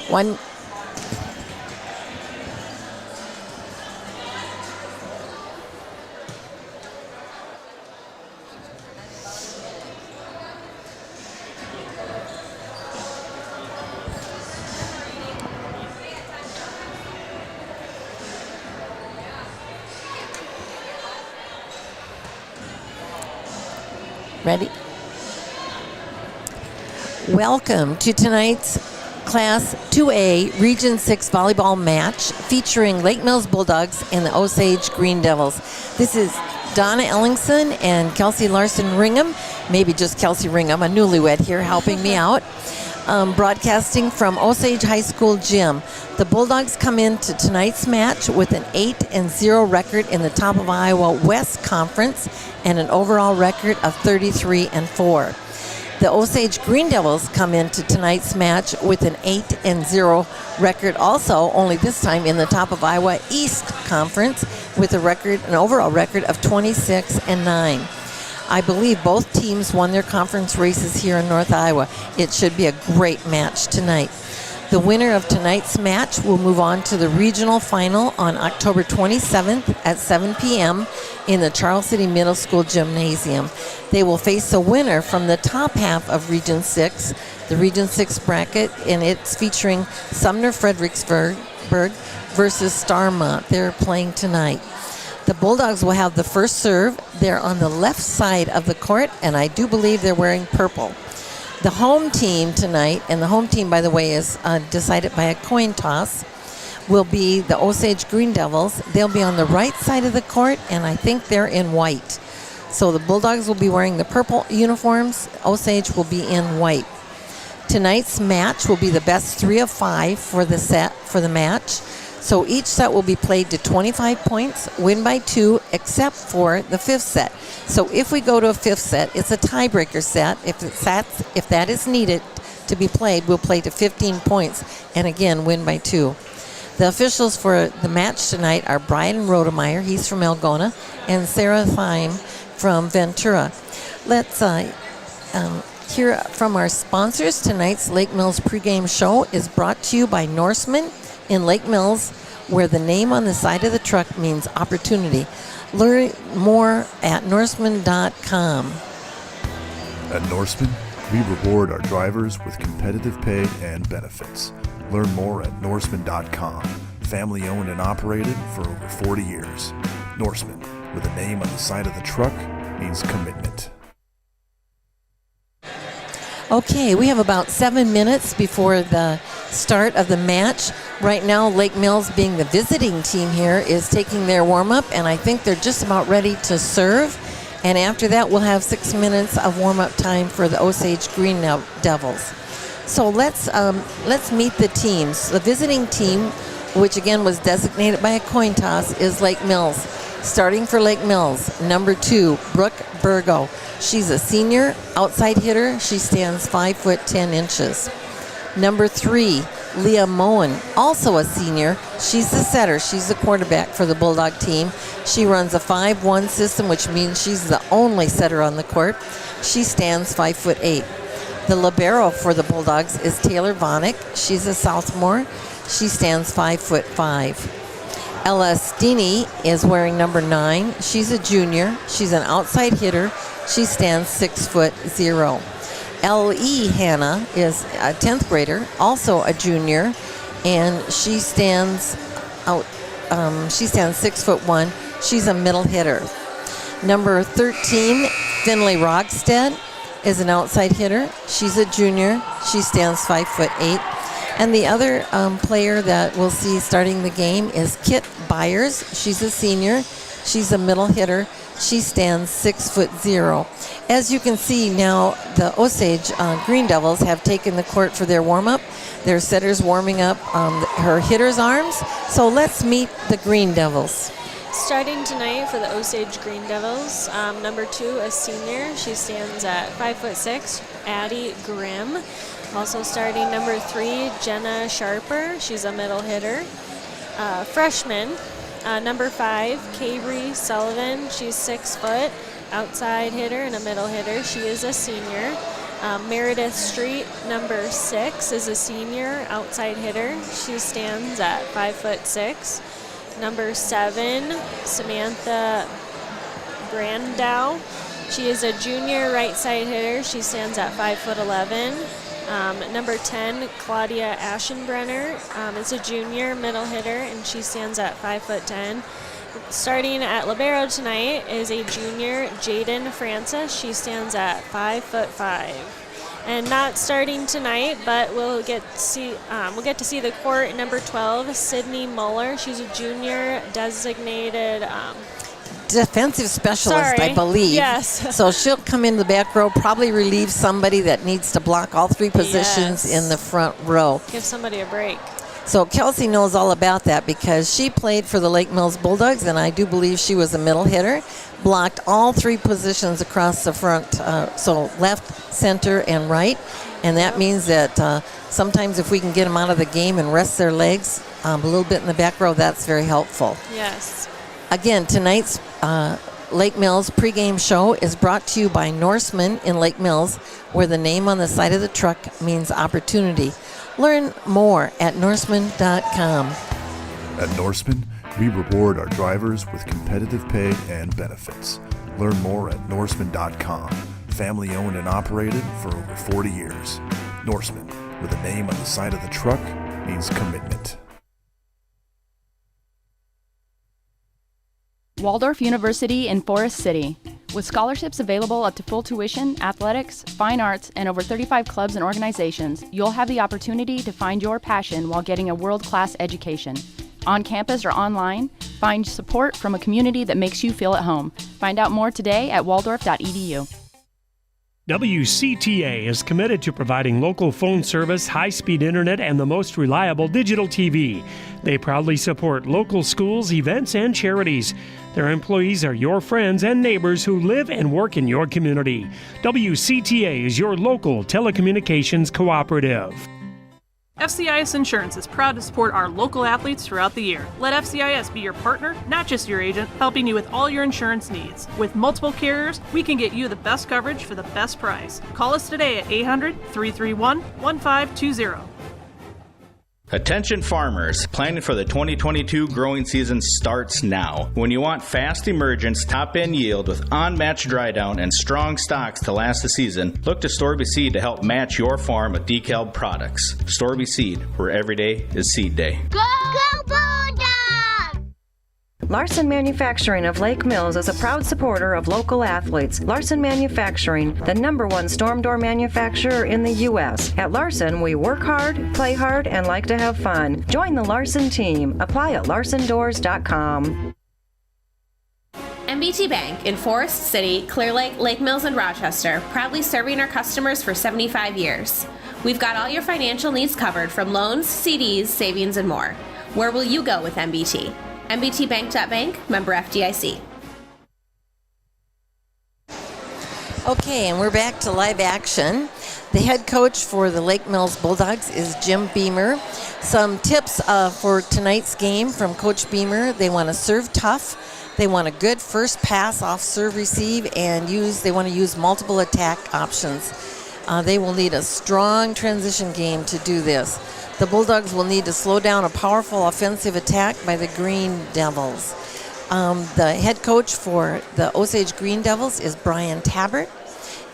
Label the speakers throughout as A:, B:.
A: One. Ready? Welcome to tonight's Class 2A Region 6 volleyball match featuring Lake Mills Bulldogs and the Osage Green Devils. This is Donna Ellingson and Kelsey Larson Ringham, maybe just Kelsey Ringham, a newlywed here helping me out, broadcasting from Osage High School gym. The Bulldogs come into tonight's match with an 8-0 record in the Top of Iowa West Conference and an overall record of 33-4. The Osage Green Devils come into tonight's match with an 8-0 record also, only this time in the Top of Iowa East Conference with an overall record of 26-9. I believe both teams won their conference races here in North Iowa. It should be a great match tonight. The winner of tonight's match will move on to the regional final on October 27th at 7 p.m. in the Charles City Middle School Gymnasium. They will face the winner from the top half of Region 6, the Region 6 bracket, and it's featuring Sumner Fredericksburg versus Starmont. They're playing tonight. The Bulldogs will have the first serve. They're on the left side of the court, and I do believe they're wearing purple. The home team tonight, and the home team, by the way, is decided by a coin toss, will be the Osage Green Devils. They'll be on the right side of the court, and I think they're in white. So the Bulldogs will be wearing the purple uniforms. Osage will be in white. Tonight's match will be the best 3 of 5 for the match. So each set will be played to 25 points, win by 2, except for the fifth set. So if we go to a fifth set, it's a tiebreaker set. If that is needed to be played, we'll play to 15 points, and again, win by 2. The officials for the match tonight are Brian Rodemeyer, he's from Algona, and Sarah Thyme from Ventura. Let's hear from our sponsors. Tonight's Lake Mills pregame show is brought to you by Norseman in Lake Mills, where the name on the side of the truck means opportunity. Learn more at Norseman.com.
B: At Norseman, we reward our drivers with competitive pay and benefits. Learn more at Norseman.com. Family owned and operated for over 40 years. Norseman, with a name on the side of the truck, means commitment.
A: Okay, we have about 7 minutes before the start of the match. Right now, Lake Mills, being the visiting team here, is taking their warm-up, and I think they're just about ready to serve. And after that, we'll have 6 minutes of warm-up time for the Osage Green Devils. So let's meet the teams. The visiting team, which again was designated by a coin toss, is Lake Mills. Starting for Lake Mills, number 2, Brooke Burgo. She's a senior outside hitter. She stands 5'10". Number 3, Leah Moen, also a senior. She's the setter. She's the quarterback for the Bulldog team. She runs a 5-1 system, which means she's the only setter on the court. She stands 5'8". The libero for the Bulldogs is Taylor Vonick. She's a sophomore. She stands 5'5". Ella Steeney is wearing number 9. She's a junior. She's an outside hitter. She stands 6'0". L.E. Hannah is a 10th grader, also a junior, and she stands 6'1". She's a middle hitter. Number 13, Finley Rogstead, is an outside hitter. She's a junior. She stands 5'8". And the other player that we'll see starting the game is Kit Byers. She's a senior. She's a middle hitter. She stands 6'0". As you can see now, the Osage Green Devils have taken the court for their warm-up. Their setter's warming up her hitter's arms. So let's meet the Green Devils.
C: Starting tonight for the Osage Green Devils, number 2, a senior. She stands at 5'6", Addie Grimm. Also starting number 3, Jenna Sharper. She's a middle hitter. Freshman, number 5, Cabry Sullivan. She's 6 foot, outside hitter and a middle hitter. She is a senior. Meredith Street, number 6, is a senior outside hitter. She stands at 5'6". Number 7, Samantha Brandow. She is a junior right side hitter. She stands at 5'11". Number 10, Claudia Aschenbrenner, is a junior middle hitter, and she stands at 5'10". Starting at libero tonight is a junior, Jaden Francis. She stands at 5'5". And not starting tonight, but we'll get to see the court. Number 12, Sydney Muller. She's a junior designated.
A: Defensive specialist, I believe.
C: Yes.
A: So she'll come in the back row, probably relieve somebody that needs to block all 3 positions in the front row.
C: Give somebody a break.
A: So Kelsey knows all about that because she played for the Lake Mills Bulldogs, and I do believe she was a middle hitter, blocked all 3 positions across the front, so left, center, and right. And that means that sometimes if we can get them out of the game and rest their legs a little bit in the back row, that's very helpful.
C: Yes.
A: Again, tonight's Lake Mills pregame show is brought to you by Norseman in Lake Mills, where the name on the side of the truck means opportunity. Learn more at Norseman.com.
B: At Norseman, we reward our drivers with competitive pay and benefits. Learn more at Norseman.com. Family owned and operated for over 40 years. Norseman, with a name on the side of the truck, means commitment.
D: Waldorf University in Forest City. With scholarships available up to full tuition, athletics, fine arts, and over 35 clubs and organizations, you'll have the opportunity to find your passion while getting a world-class education. On campus or online, find support from a community that makes you feel at home. Find out more today at waldorf.edu.
E: WCTA is committed to providing local phone service, high-speed internet, and the most reliable digital TV. They proudly support local schools, events, and charities. Their employees are your friends and neighbors who live and work in your community. WCTA is your local telecommunications cooperative.
F: FCIS Insurance is proud to support our local athletes throughout the year. Let FCIS be your partner, not just your agent, helping you with all your insurance needs. With multiple carriers, we can get you the best coverage for the best price. Call us today at 800-331-1520.
G: Attention farmers, planning for the 2022 growing season starts now. When you want fast emergence, top-end yield with unmatched dry down and strong stocks to last the season, look to Storby Seed to help match your farm with DECALB products. Storby Seed, where every day is seed day.
H: Go Bulldogs!
I: Larson Manufacturing of Lake Mills is a proud supporter of local athletes. Larson Manufacturing, the #1 storm door manufacturer in the U.S. At Larson, we work hard, play hard, and like to have fun. Join the Larson team. Apply at larsondoors.com.
J: MBT Bank in Forest City, Clear Lake, Lake Mills, and Rochester, proudly serving our customers for 75 years. We've got all your financial needs covered, from loans, CDs, savings, and more. Where will you go with MBT? MBTBank.bank, member FDIC.
A: Okay, and we're back to live action. The head coach for the Lake Mills Bulldogs is Jim Beamer. Some tips for tonight's game from Coach Beamer. They want to serve tough. They want a good first pass off serve receive, and they want to use multiple attack options. They will need a strong transition game to do this. The Bulldogs will need to slow down a powerful offensive attack by the Green Devils. The head coach for the Osage Green Devils is Brian Tabbert,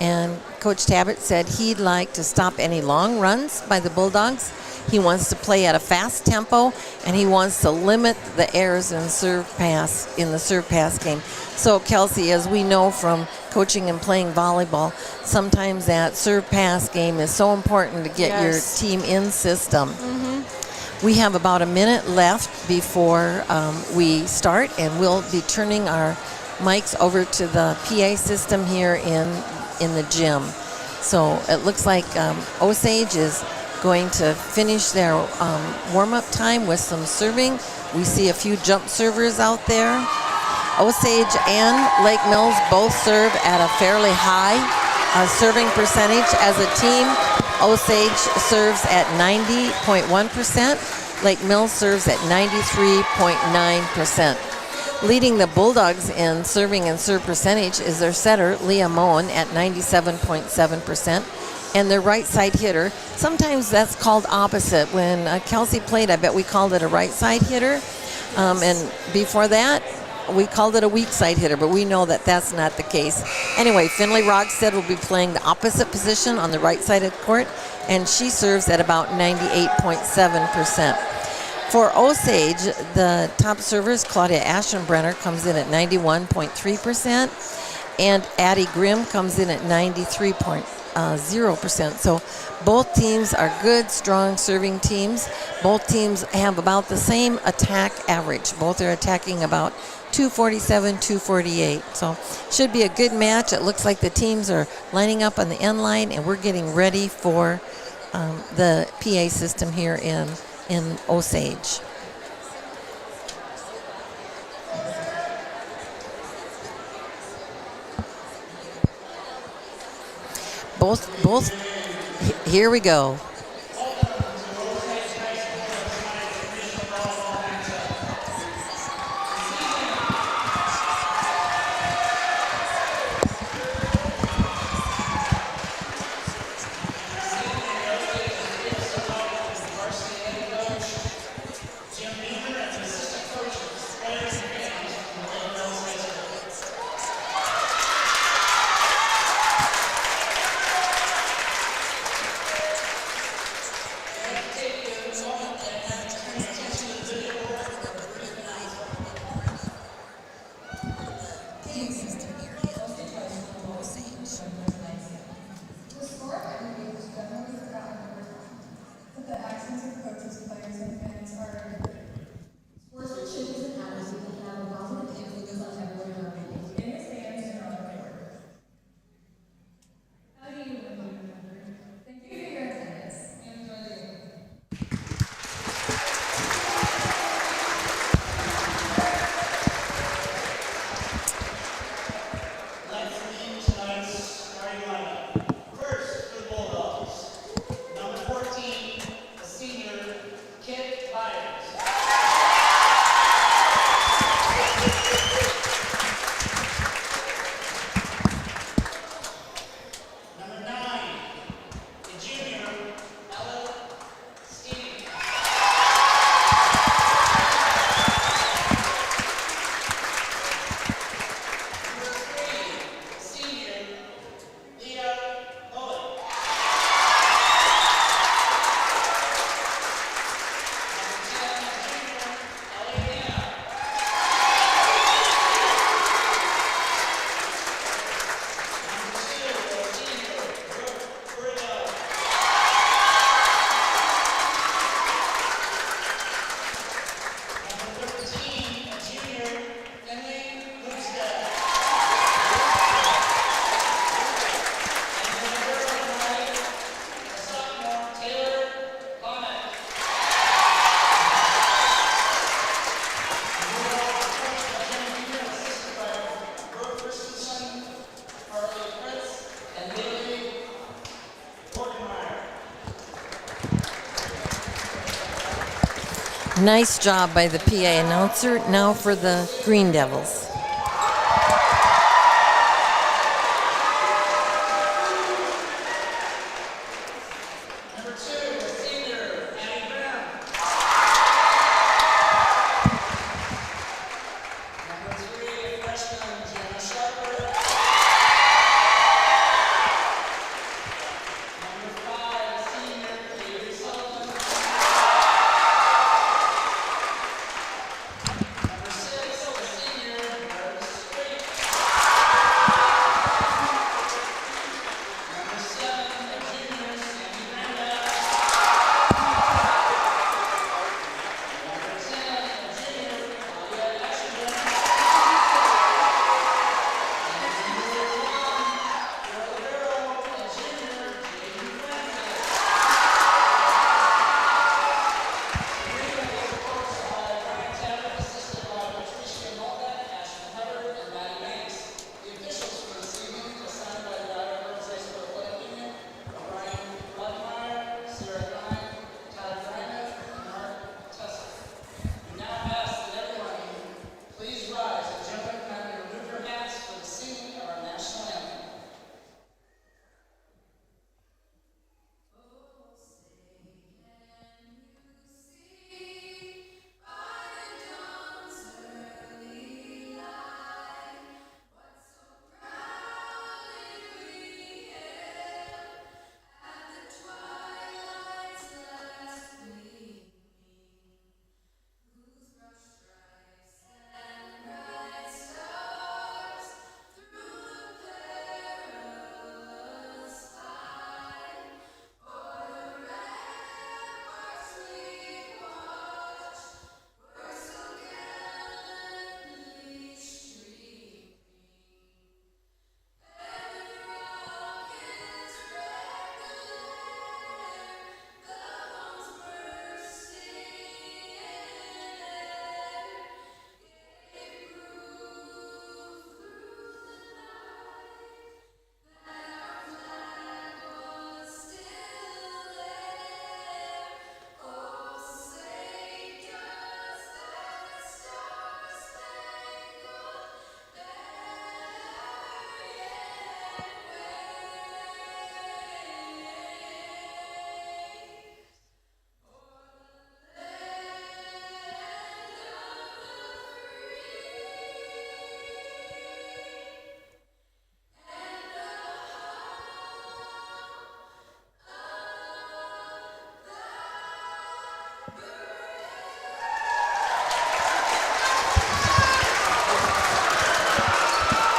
A: and Coach Tabbert said he'd like to stop any long runs by the Bulldogs. He wants to play at a fast tempo, and he wants to limit the errors in the serve pass game. So, Kelsey, as we know from coaching and playing volleyball, sometimes that serve pass game is so important to get your team in system. Mm-hmm. We have about a minute left before we start, and we'll be turning our mics over to the PA system here in the gym. So it looks like Osage is going to finish their warm-up time with some serving. We see a few jump servers out there. Osage and Lake Mills both serve at a fairly high serving percentage as a team. Osage serves at 90.1%. Lake Mills serves at 93.9%. Leading the Bulldogs in serving and serve percentage is their setter, Leah Moen, at 97.7%. and their right side hitter. Sometimes that's called opposite. When Kelsey played, I bet we called it a right side hitter. And before that, we called it a weak side hitter, but we know that that's not the case. Anyway, Finley Rogstead will be playing the opposite position on the right side of the court, and she serves at about 98.7%. For Osage, the top servers, Claudia Aschenbrenner, comes in at 91.3%, and Addie Grimm comes in at 93.0%. So both teams are good, strong serving teams. Both teams have about the same attack average. Both are attacking about 247, 248. So should be a good match. It looks like the teams are lining up on the end line, and we're getting ready for the PA system here in Osage. Both, here we go. Nice job by the PA announcer. Now for the Green Devils.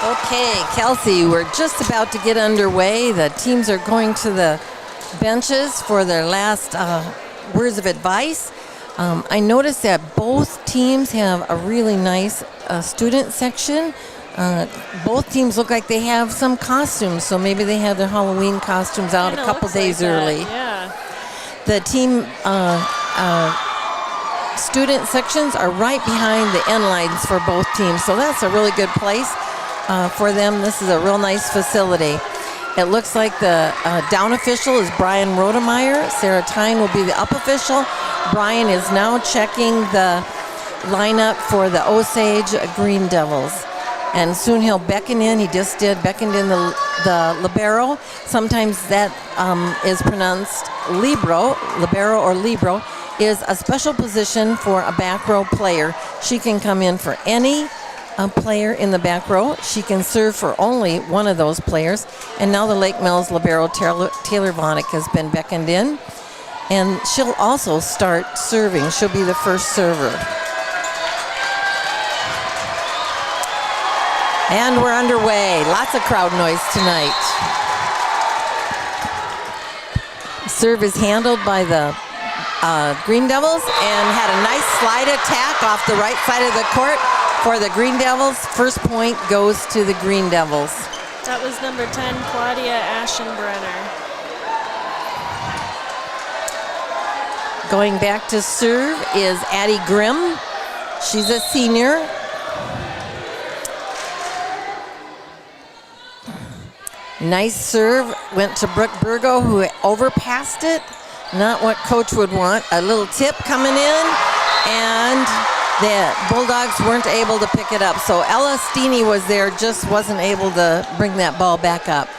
A: Okay, Kelsey, we're just about to get underway. The teams are going to the benches for their last words of advice. I noticed that both teams have a really nice student section. Both teams look like they have some costumes, so maybe they have their Halloween costumes out a couple days early.
C: Yeah.
A: The team student sections are right behind the end lines for both teams, so that's a really good place for them. This is a real nice facility. It looks like the down official is Brian Rodemeyer. Sarah Tyne will be the up official. Brian is now checking the lineup for the Osage Green Devils. And soon he'll beckon in. He just beckoned in the libero. Sometimes that is pronounced libero or libero, is a special position for a back row player. She can come in for any player in the back row. She can serve for only one of those players. And now the Lake Mills libero, Taylor Vonick, has been beckoned in. And she'll also start serving. She'll be the first server. And we're underway. Lots of crowd noise tonight. Serve is handled by the Green Devils and had a nice slide attack off the right side of the court for the Green Devils. First point goes to the Green Devils.
C: That was number 10, Claudia Aschenbrenner.
A: Going back to serve is Addie Grimm. She's a senior. Nice serve, went to Brooke Burgo, who overpassed it. Not what coach would want. A little tip coming in, and the Bulldogs weren't able to pick it up. So Ella Steeney was there, just wasn't able to bring that ball back up.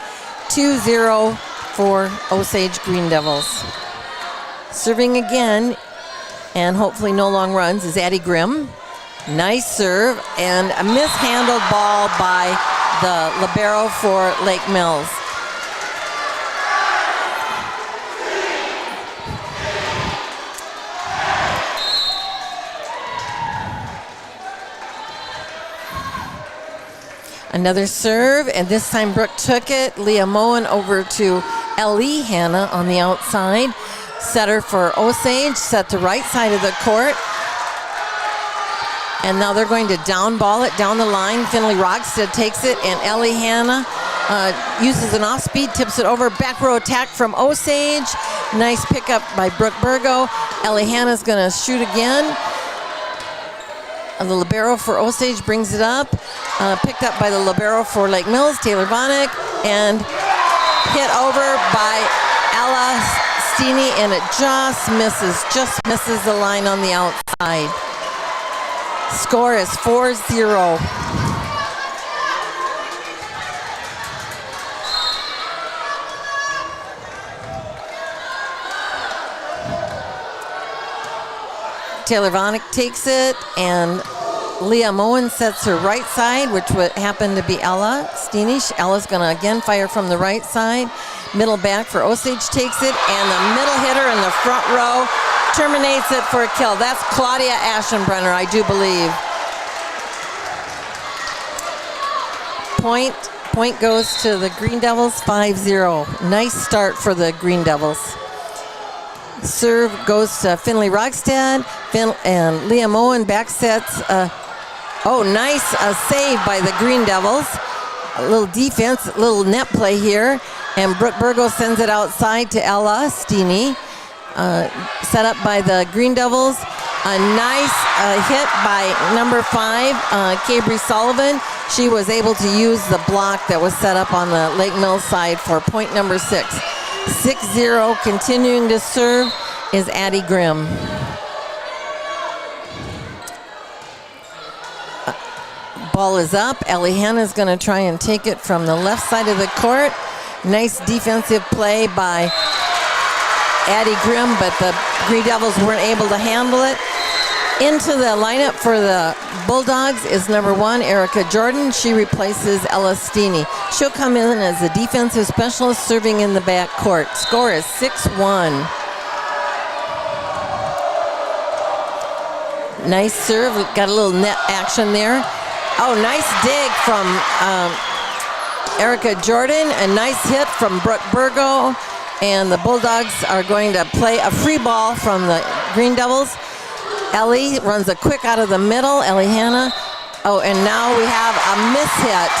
A: 2-0 for Osage Green Devils. Serving again, and hopefully no long runs, is Addie Grimm. Nice serve, and a mishandled ball by the libero for Lake Mills. Another serve, and this time Brooke took it. Leah Moen over to Ellie Hanna on the outside. Setter for Osage, set to right side of the court. And now they're going to down ball it down the line. Finley Rogstad takes it, and Ellie Hanna uses an off-speed, tips it over. Back row attack from Osage. Nice pickup by Brooke Burgo. Ellie Hanna's going to shoot again. The libero for Osage brings it up. Picked up by the libero for Lake Mills, Taylor Vonick, and hit over by Ella Steeney, and it just misses the line on the outside. Score is 4-0. Taylor Vonick takes it, and Leah Moen sets her right side, which would happen to be Ella Steeney. Ella's going to again fire from the right side. Middle back for Osage takes it, and the middle hitter in the front row terminates it for a kill. That's Claudia Aschenbrenner, I do believe. Point goes to the Green Devils, 5-0. Nice start for the Green Devils. Serve goes to Finley Rogstad, and Leah Moen back sets. Nice save by the Green Devils. A little defense, a little net play here. And Brooke Burgo sends it outside to Ella Steeney. Set up by the Green Devils. A nice hit by number 5, Cabry Sullivan. She was able to use the block that was set up on the Lake Mills side for point number 6. 6-0, continuing to serve is Addie Grimm. Ball is up. Ellie Hanna is going to try and take it from the left side of the court. Nice defensive play by Addie Grimm, but the Green Devils weren't able to handle it. Into the lineup for the Bulldogs is number 1, Erica Jordan. She replaces Ella Steeney. She'll come in as a defensive specialist serving in the back court. Score is 6-1. Nice serve. Got a little net action there. Oh, nice dig from Erica Jordan. A nice hit from Brooke Burgo. And the Bulldogs are going to play a free ball from the Green Devils. Ellie runs a quick out of the middle. Ellie Hanna. Oh, and now we have a mishit.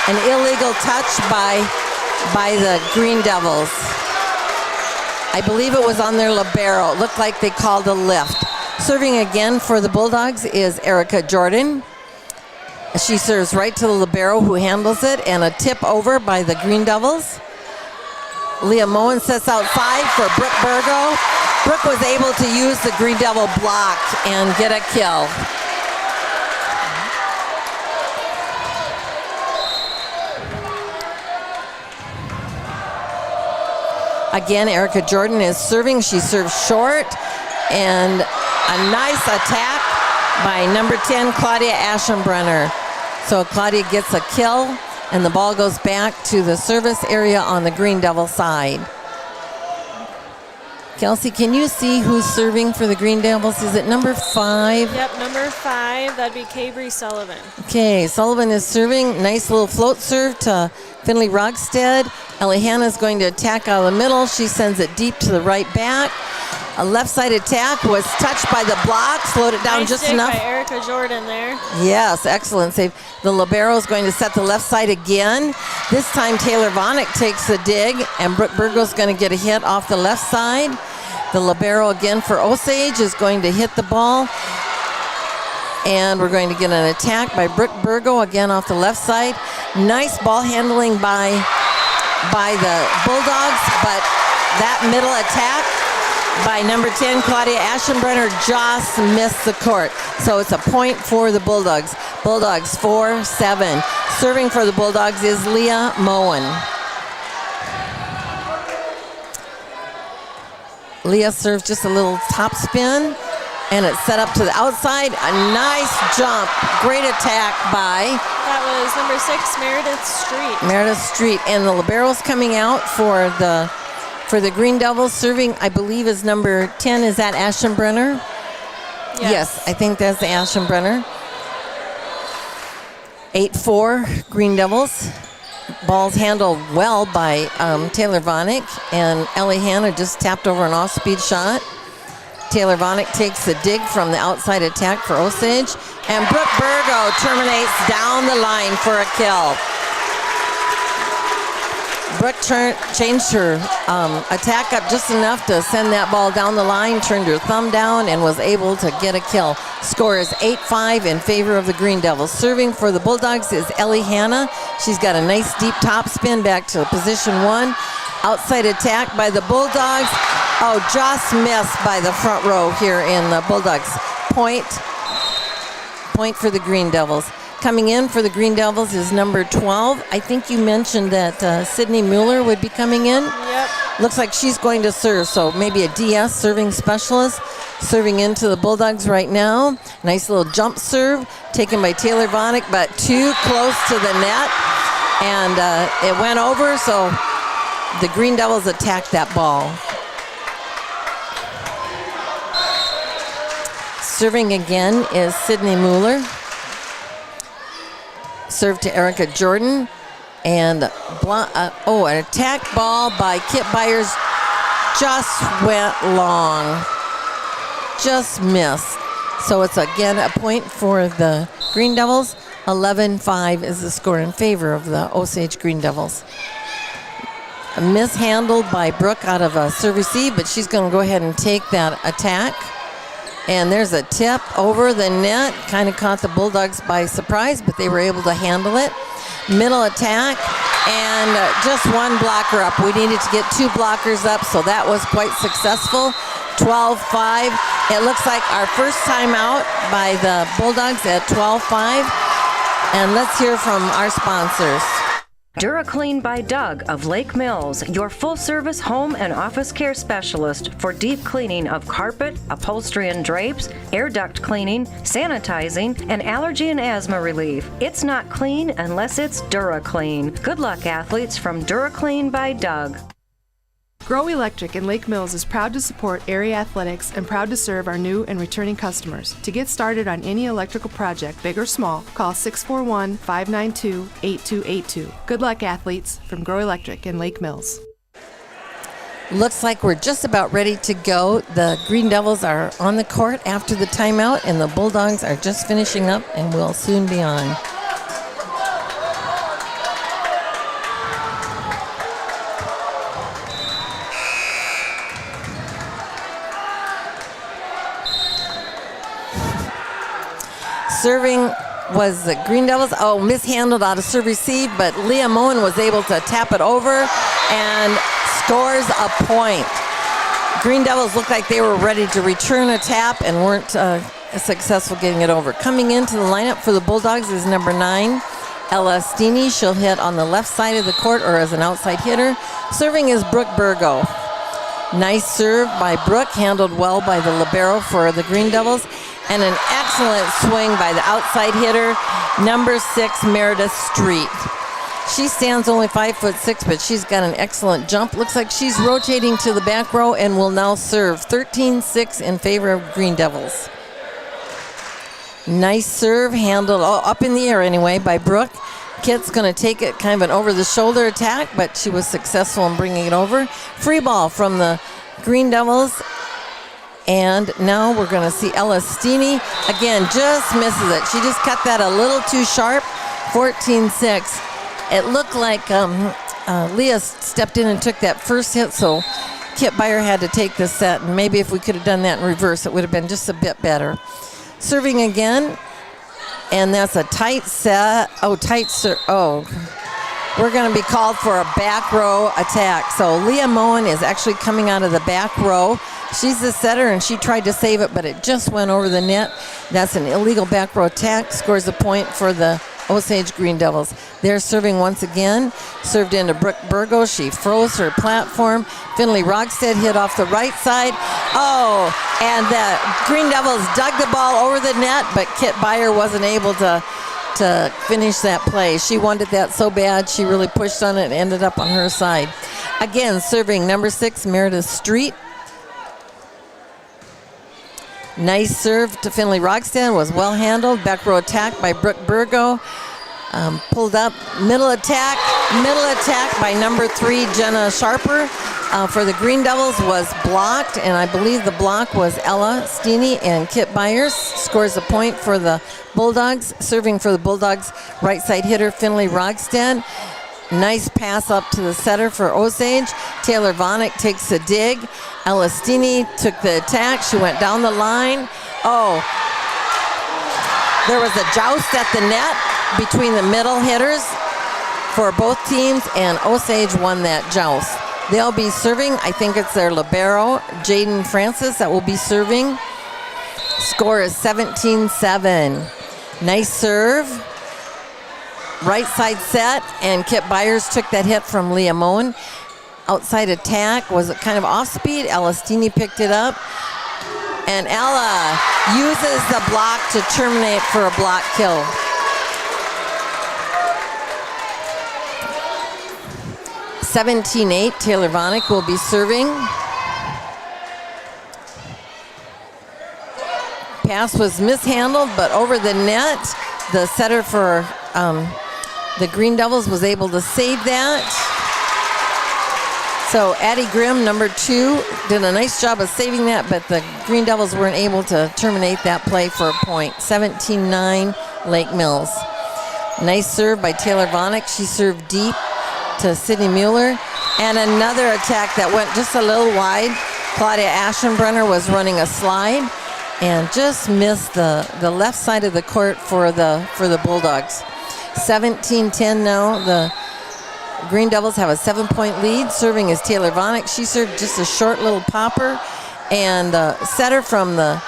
A: An illegal touch by the Green Devils. I believe it was on their libero. It looked like they called a lift. Serving again for the Bulldogs is Erica Jordan. She serves right to the libero who handles it, and a tip over by the Green Devils. Leah Moen sets out 5 for Brooke Burgo. Brooke was able to use the Green Devil block and get a kill. Again, Erica Jordan is serving. She serves short, and a nice attack by number 10, Claudia Aschenbrenner. So Claudia gets a kill, and the ball goes back to the service area on the Green Devil side. Kelsey, can you see who's serving for the Green Devils? Is it number 5?
C: Yep, number 5. That'd be Cabry Sullivan.
A: Okay, Sullivan is serving. Nice little float serve to Finley Rogstead. Ellie Hanna is going to attack out of the middle. She sends it deep to the right back. A left side attack was touched by the block, slowed it down
C: nice
A: just
C: dig
A: enough.
C: by Erica Jordan there.
A: Yes, excellent save. The libero is going to set the left side again. This time Taylor Vonick takes the dig, and Brooke Burgo is going to get a hit off the left side. The libero again for Osage is going to hit the ball. And we're going to get an attack by Brooke Burgo again off the left side. Nice ball handling by the Bulldogs, but that middle attack by number 10, Claudia Aschenbrenner, just missed the court. So it's a point for the Bulldogs. Bulldogs 4-7. Serving for the Bulldogs is Leah Moen. Leah serves just a little top spin, and it's set up to the outside. A nice jump. Great attack by...
C: That was number 6, Meredith Street.
A: Meredith Street. And the libero's coming out for the Green Devils. Serving, I believe, is number 10. Is that Aschenbrenner? Yes, I think that's the Aschenbrenner. 8-4, Green Devils. Ball's handled well by Taylor Vonick, and Ellie Hanna just tapped over an off-speed shot. Taylor Vonick takes the dig from the outside attack for Osage, and Brooke Burgo terminates down the line for a kill. Brooke changed her attack up just enough to send that ball down the line, turned her thumb down, and was able to get a kill. Score is 8-5 in favor of the Green Devils. Serving for the Bulldogs is Ellie Hanna. She's got a nice deep top spin back to position 1. Outside attack by the Bulldogs. Oh, just missed by the front row here in the Bulldogs. Point for the Green Devils. Coming in for the Green Devils is number 12. I think you mentioned that Sydney Muller would be coming in.
C: Yep.
A: Looks like she's going to serve, so maybe a DS serving specialist serving into the Bulldogs right now. Nice little jump serve taken by Taylor Vonick, but too close to the net, and it went over, so the Green Devils attacked that ball. Serving again is Sydney Muller. Serve to Erica Jordan, and an attack ball by Kit Byers just went long, just missed. So it's again a point for the Green Devils. 11-5 is the score in favor of the Osage Green Devils. A mishandled by Brooke out of a serve receive, but she's going to go ahead and take that attack. And there's a tip over the net. Kind of caught the Bulldogs by surprise, but they were able to handle it. Middle attack, and just one blocker up. We needed to get 2 blockers up, so that was quite successful. 12-5. It looks like our first time out by the Bulldogs at 12-5. And let's hear from our sponsors.
I: DuraClean by Doug of Lake Mills, your full-service home and office care specialist for deep cleaning of carpet, upholstery and drapes, air duct cleaning, sanitizing, and allergy and asthma relief. It's not clean unless it's DuraClean. Good luck, athletes, from DuraClean by Doug.
H: Grow Electric in Lake Mills is proud to support area athletics and proud to serve our new and returning customers. To get started on any electrical project, big or small, call 641-592-8282. Good luck, athletes, from Grow Electric in Lake Mills.
A: Looks like we're just about ready to go. The Green Devils are on the court after the timeout, and the Bulldogs are just finishing up and will soon be on. Serving was the Green Devils. Oh, mishandled out of serve receive, but Leah Moen was able to tap it over and scores a point. Green Devils looked like they were ready to return a tap and weren't successful getting it over. Coming into the lineup for the Bulldogs is number 9, Ella Steeney. She'll hit on the left side of the court or as an outside hitter. Serving is Brooke Burgo. Nice serve by Brooke, handled well by the libero for the Green Devils. And an excellent swing by the outside hitter, number 6, Meredith Street. She stands only 5'6", but she's got an excellent jump. Looks like she's rotating to the back row and will now serve 13-6 in favor of Green Devils. Nice serve, handled up in the air anyway by Brooke. Kit's going to take it, kind of an over-the-shoulder attack, but she was successful in bringing it over. Free ball from the Green Devils. And now we're going to see Ella Steeney. Again, just misses it. She just cut that a little too sharp. 14-6. It looked like Leah stepped in and took that first hit, so Kit Beyer had to take the set. And maybe if we could have done that in reverse, it would have been just a bit better. Serving again. And that's a tight set. Oh, tight serve. Oh, we're going to be called for a back row attack. So Leah Moen is actually coming out of the back row. She's the setter, and she tried to save it, but it just went over the net. That's an illegal back row attack. Scores a point for the Osage Green Devils. They're serving once again. Served into Brooke Burgo. She froze her platform. Finley Rogstead hit off the right side. Oh, and the Green Devils dug the ball over the net, but Kit Beyer wasn't able to finish that play. She wanted that so bad, she really pushed on it and ended up on her side. Again, serving number 6, Meredith Street. Nice serve to Finley Rogstead, was well handled. Back row attack by Brooke Burgo. Pulled up, middle attack by number 3, Jenna Sharper. For the Green Devils was blocked, and I believe the block was Ella Steeney, and Kit Byers scores a point for the Bulldogs. Serving for the Bulldogs, right side hitter Finley Rogstead. Nice pass up to the setter for Osage. Taylor Vonick takes a dig. Ella Steeney took the attack. She went down the line. Oh, there was a joust at the net between the middle hitters for both teams, and Osage won that joust. They'll be serving. I think it's their libero, Jaden Francis, that will be serving. Score is 17-7. Nice serve. Right side set, and Kit Byers took that hit from Leah Moen. Outside attack was kind of off speed. Ella Steeney picked it up, and Ella uses the block to terminate for a block kill. (17-8). Taylor Vonick will be serving. Pass was mishandled, but over the net. The setter for the Green Devils was able to save that. So Addie Grimm, number 2, did a nice job of saving that, but the Green Devils weren't able to terminate that play for a point. 17-9, Lake Mills. Nice serve by Taylor Vonick. She served deep to Sydney Muller. And another attack that went just a little wide. Claudia Aschenbrenner was running a slide and just missed the left side of the court for the Bulldogs. 17-10 now. The Green Devils have a 7-point lead. Serving is Taylor Vonick. She served just a short little popper, and the setter from the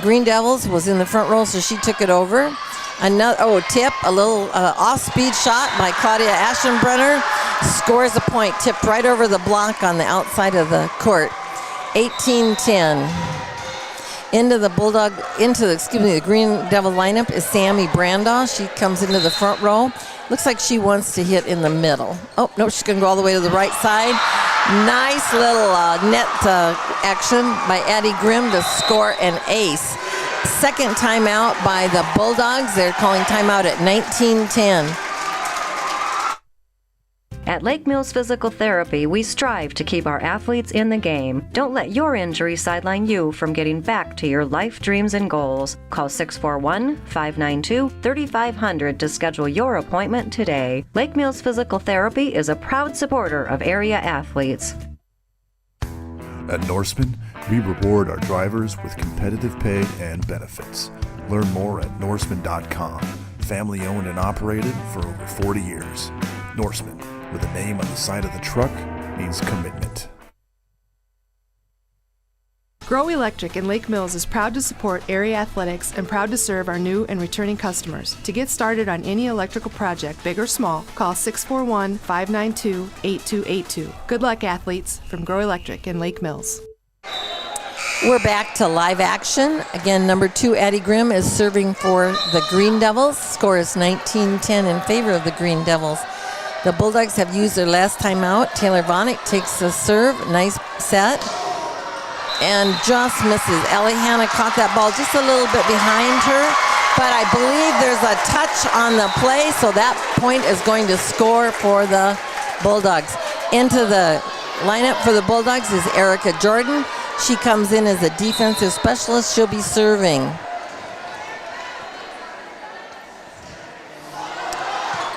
A: Green Devils was in the front row, so she took it over. Another tip, a little off-speed shot by Claudia Aschenbrenner. Scores a point, tipped right over the block on the outside of the court. 18-10. Into the Green Devil lineup is Sammy Brandaw. She comes into the front row. Looks like she wants to hit in the middle. Oh, no, she's going to go all the way to the right side. Nice little net action by Addie Grimm to score an ace. Second timeout by the Bulldogs. They're calling timeout at 19:10.
I: At Lake Mills Physical Therapy, we strive to keep our athletes in the game. Don't let your injury sideline you from getting back to your life dreams and goals. Call 641-592-3500 to schedule your appointment today. Lake Mills Physical Therapy is a proud supporter of area athletes.
B: At Norseman, we reward our drivers with competitive pay and benefits. Learn more at Norseman.com. Family owned and operated for over 40 years. Norseman, with a name on the side of the truck, means commitment.
H: Grow Electric in Lake Mills is proud to support area athletics and proud to serve our new and returning customers. To get started on any electrical project, big or small, call 641-592-8282. Good luck, athletes, from Grow Electric in Lake Mills.
A: We're back to live action. Again, number 2, Addie Grimm is serving for the Green Devils. Score is 19-10 in favor of the Green Devils. The Bulldogs have used their last time out. Taylor Vonnick takes the serve. Nice set. And just misses. Ellie Hanna caught that ball just a little bit behind her. But I believe there's a touch on the play, so that point is going to score for the Bulldogs. Into the lineup for the Bulldogs is Erica Jordan. She comes in as a defensive specialist. She'll be serving.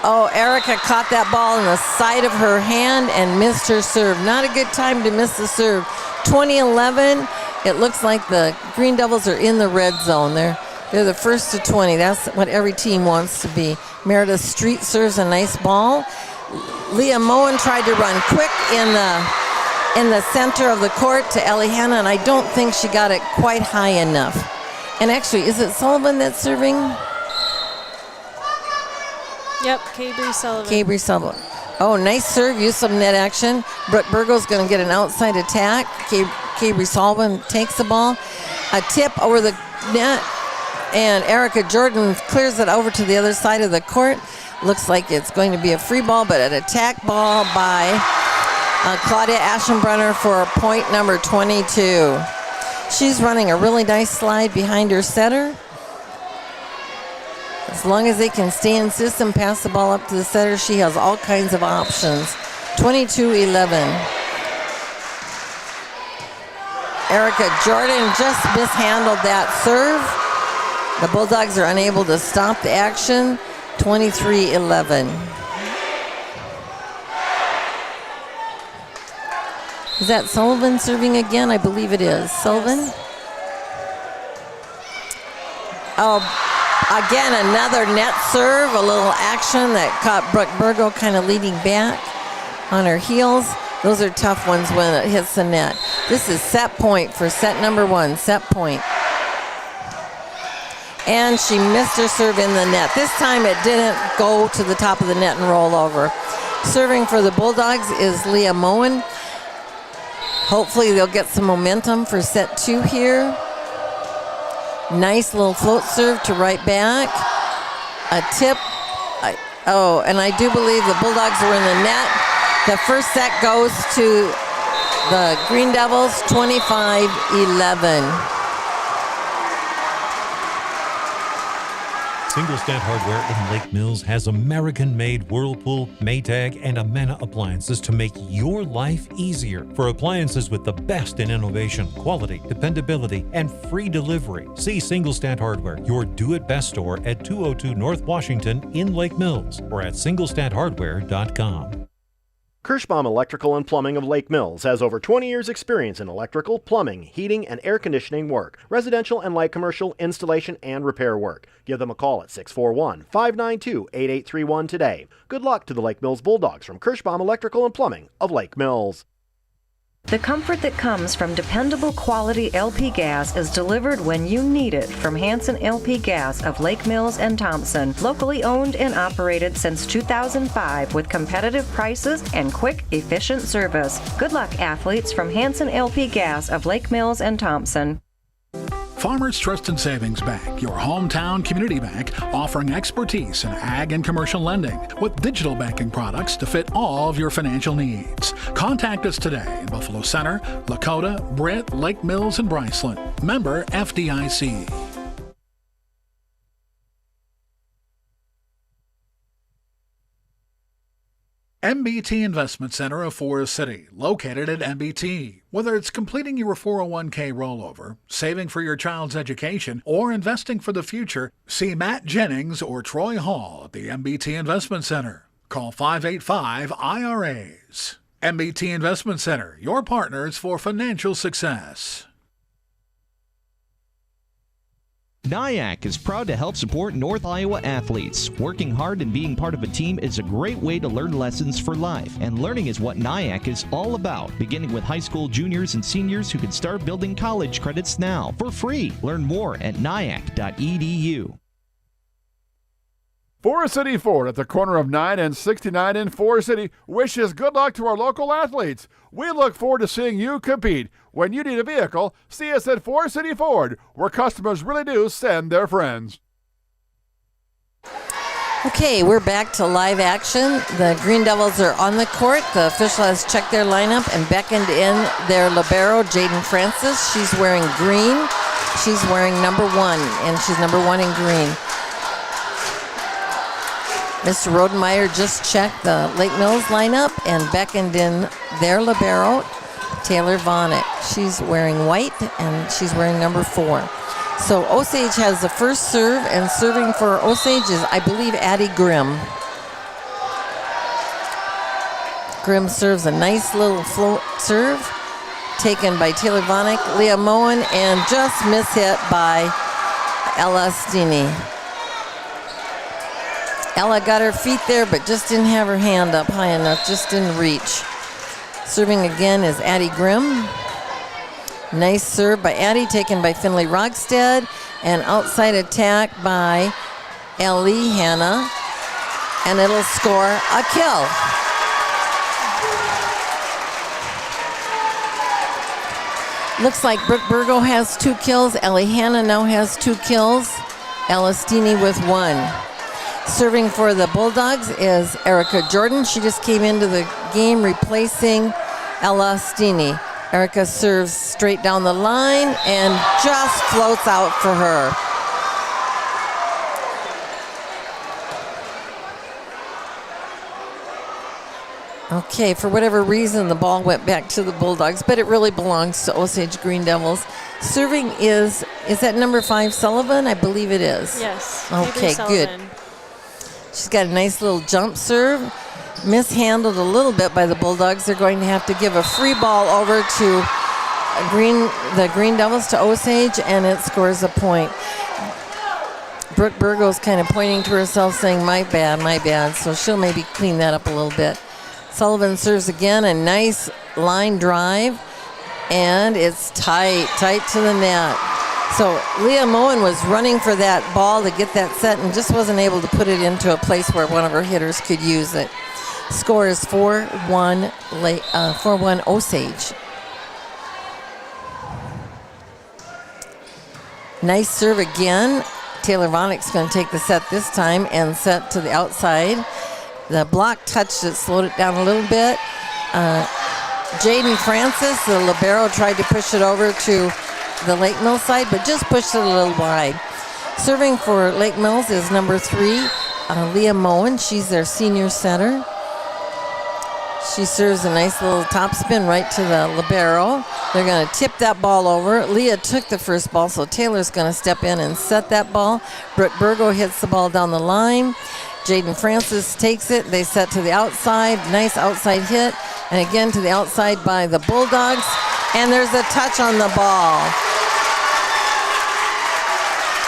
A: Oh, Erica caught that ball in the side of her hand and missed her serve. Not a good time to miss the serve. 2011, it looks like the Green Devils are in the red zone. They're the first to 20. That's what every team wants to be. Meredith Street serves a nice ball. Leah Moen tried to run quick in the center of the court to Ellie Hanna, and I don't think she got it quite high enough. And actually, is it Sullivan that's serving?
C: Yep, Cabry Sullivan.
A: Cabry Sullivan. Oh, nice serve. Use some net action. Brooke Burgo's going to get an outside attack. Cabry Sullivan takes the ball. A tip over the net. And Erica Jordan clears it over to the other side of the court. Looks like it's going to be a free ball, but an attack ball by Claudia Aschenbrenner for point number 22. She's running a really nice slide behind her setter. As long as they can stay in system, pass the ball up to the setter, she has all kinds of options. 22-11. Erica Jordan just mishandled that serve. The Bulldogs are unable to stop the action. 23-11. Is that Sullivan serving again? I believe it is. Sullivan? Yes. Oh, again, another net serve, a little action that caught Brooke Burgo kind of leading back on her heels. Those are tough ones when it hits the net. This is set point for set number 1, set point. And she missed her serve in the net. This time it didn't go to the top of the net and roll over. Serving for the Bulldogs is Leah Moen. Hopefully they'll get some momentum for set 2 here. Nice little float serve to right back. A tip. And I do believe the Bulldogs are in the net. The first set goes to the Green Devils, 25-11.
K: Single Stat Hardware in Lake Mills has American-made Whirlpool, Maytag, and Amana appliances to make your life easier. For appliances with the best in innovation, quality, dependability, and free delivery, see Single Stat Hardware, your do-it-best store at 202 North Washington in Lake Mills, or at singlestathardware.com.
L: Kirschbaum Electrical and Plumbing of Lake Mills has over 20 years experience in electrical, plumbing, heating, and air conditioning work, residential and light commercial installation and repair work. Give them a call at 641-592-8831 today. Good luck to the Lake Mills Bulldogs from Kirschbaum Electrical and Plumbing of Lake Mills.
I: The comfort that comes from dependable quality LP gas is delivered when you need it from Hanson LP Gas of Lake Mills and Thompson, locally owned and operated since 2005 with competitive prices and quick, efficient service. Good luck, athletes from Hanson LP Gas of Lake Mills and Thompson.
M: Farmers Trust and Savings Bank, your hometown community bank, offering expertise in ag and commercial lending with digital banking products to fit all of your financial needs. Contact us today in Buffalo Center, Lakota, Britt, Lake Mills, and Bryceland. Member FDIC. MBT Investment Center of Forest City, located at MBT. Whether it's completing your 401k rollover, saving for your child's education, or investing for the future, see Matt Jennings or Troy Hall at the MBT Investment Center. Call 585-IRAs. MBT Investment Center, your partners for financial success.
N: NIAC is proud to help support North Iowa athletes. Working hard and being part of a team is a great way to learn lessons for life, and learning is what NIAC is all about, beginning with high school juniors and seniors who can start building college credits now for free. Learn more at niac.edu.
O: Forest City Ford at the corner of 9 and 69 in Forest City wishes good luck to our local athletes. We look forward to seeing you compete. When you need a vehicle, see us at Forest City Ford, where customers really do send their friends.
A: Okay, we're back to live action. The Green Devils are on the court. The official has checked their lineup and beckoned in their libero, Jaden Francis. She's wearing green. She's wearing number 1, and she's number 1 in green. Mr. Rodenmeyer just checked the Lake Mills lineup and beckoned in their libero, Taylor Vonnick. She's wearing white, and she's wearing number 4. So Osage has the first serve, and serving for Osage is, I believe, Addie Grimm. Grimm serves a nice little float serve, taken by Taylor Vonnick, Leah Moen, and just mishit by Ella Stini. Ella got her feet there, but just didn't have her hand up high enough, just didn't reach. Serving again is Addie Grimm. Nice serve by Addie, taken by Finley Rogstead, and outside attack by Ellie Hanna, and it'll score a kill. Looks like Brooke Burgo has 2 kills. Ellie Hanna now has 2 kills. Elastini with 1. Serving for the Bulldogs is Erica Jordan. She just came into the game replacing Ella Stini. Erica serves straight down the line and just floats out for her. Okay, for whatever reason, the ball went back to the Bulldogs, but it really belongs to Osage Green Devils. Serving is that number 5 Sullivan? I believe it is.
C: Yes.
A: Okay, good. She's got a nice little jump serve. Mishandled a little bit by the Bulldogs. They're going to have to give a free ball over to the Green Devils, to Osage, and it scores a point. Brooke Burgo's kind of pointing to herself saying, my bad. So she'll maybe clean that up a little bit. Sullivan serves again, a nice line drive, and it's tight to the net. So Leah Moen was running for that ball to get that set and just wasn't able to put it into a place where one of her hitters could use it. Score is 4-1 Osage. Nice serve again. Taylor Vonnick's going to take the set this time and set to the outside. The block touched it, slowed it down a little bit. Jaden Francis, the libero, tried to push it over to the Lake Mills side, but just pushed it a little wide. Serving for Lake Mills is number 3, Leah Moen. She's their senior setter. She serves a nice little topspin right to the libero. They're going to tip that ball over. Leah took the first ball, so Taylor's going to step in and set that ball. Brooke Burgo hits the ball down the line. Jaden Francis takes it. They set to the outside. Nice outside hit. And again to the outside by the Bulldogs. And there's a touch on the ball.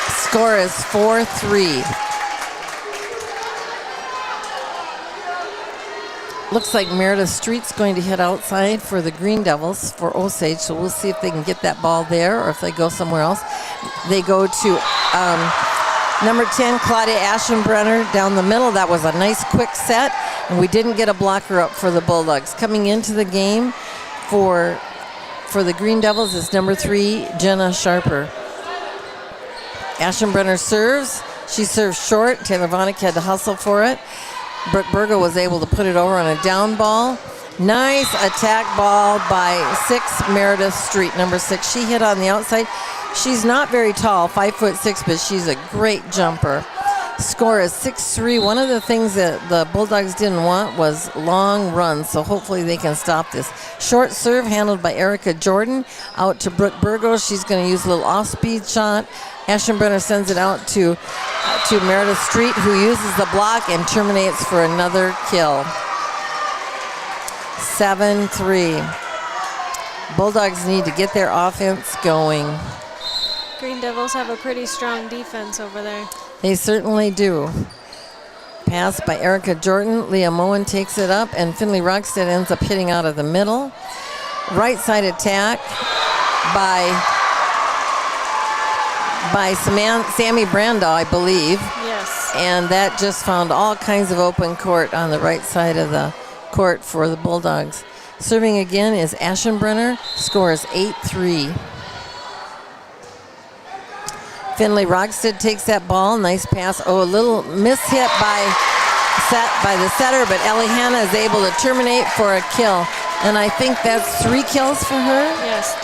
A: Score is 4-3. Looks like Meredith Street's going to hit outside for the Green Devils for Osage, so we'll see if they can get that ball there or if they go somewhere else. They go to number 10, Claudia Aschenbrenner, down the middle. That was a nice quick set, and we didn't get a blocker up for the Bulldogs. Coming into the game for the Green Devils is number 3, Jenna Sharper. Aschenbrenner serves. She serves short. Taylor Vonick had to hustle for it. Brooke Burgo was able to put it over on a down ball. Nice attack ball by 6 Meredith Street, number 6. She hit on the outside. She's not very tall, 5'6", but she's a great jumper. Score is 6-3. One of the things that the Bulldogs didn't want was long runs, so hopefully they can stop this. Short serve handled by Erica Jordan. Out to Brooke Burgo. She's going to use a little off-speed shot. Aschenbrenner sends it out to Meredith Street, who uses the block and terminates for another kill. 7-3. Bulldogs need to get their offense going.
C: Green Devils have a pretty strong defense over there.
A: They certainly do. Pass by Erica Jordan. Leah Moen takes it up, and Finley Rockstead ends up hitting out of the middle. Right side attack by Sammy Brandow, I believe.
C: Yes.
A: And that just found all kinds of open court on the right side of the court for the Bulldogs. Serving again is Aschenbrenner. Score is 8-3. Finley Rockstead takes that ball. Nice pass. Oh, a little mishit by the setter, but Ellie Hanna is able to terminate for a kill. And I think that's 3 kills for her.
C: Yes,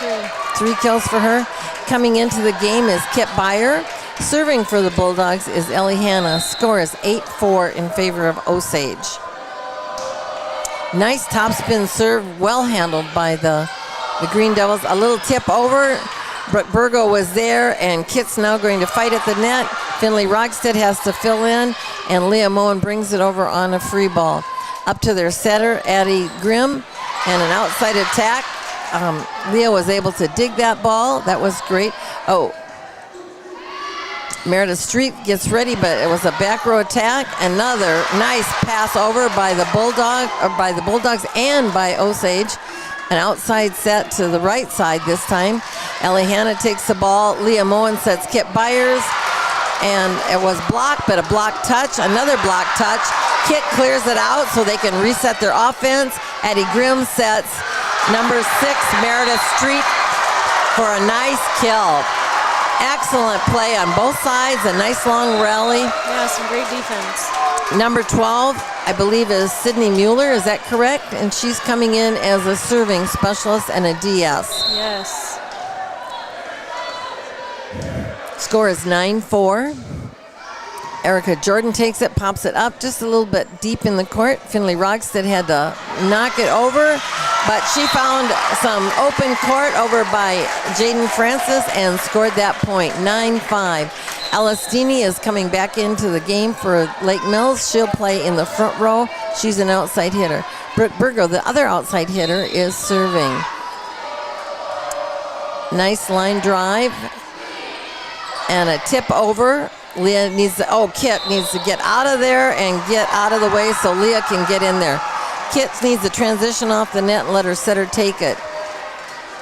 A: 3 kills for her. Coming into the game is Kip Byer. Serving for the Bulldogs is Ellie Hanna. Score is 8-4 in favor of Osage. Nice topspin serve, well handled by the Green Devils. A little tip over. Brooke Burgo was there, and Kit's now going to fight at the net. Finley Rockstead has to fill in, and Leah Moen brings it over on a free ball. Up to their setter, Addie Grimm, and an outside attack. Leah was able to dig that ball. That was great. Oh, Meredith Street gets ready, but it was a back row attack. Another nice pass over by the Bulldogs and by Osage. An outside set to the right side this time. Ellie Hanna takes the ball. Leah Moen sets Kip Byers. And it was blocked, but a block touch. Another block touch. Kit clears it out so they can reset their offense. Addie Grimm sets number 6, Meredith Street, for a nice kill. Excellent play on both sides. A nice long rally.
C: Yeah, some great defense.
A: Number 12, I believe, is Sydney Muller. Is that correct? And she's coming in as a serving specialist and a DS.
C: Yes.
A: Score is 9-4. Erica Jordan takes it, pops it up just a little bit deep in the court. Finley Rockstead had to knock it over, but she found some open court over by Jaden Francis and scored that point, 9-5. Alestini is coming back into the game for Lake Mills. She'll play in the front row. She's an outside hitter. Brooke Burgo, the other outside hitter, is serving. Nice line drive and a tip over. Leah needs to, Kit needs to get out of there and get out of the way so Leah can get in there. Kit needs to transition off the net and let her setter take it.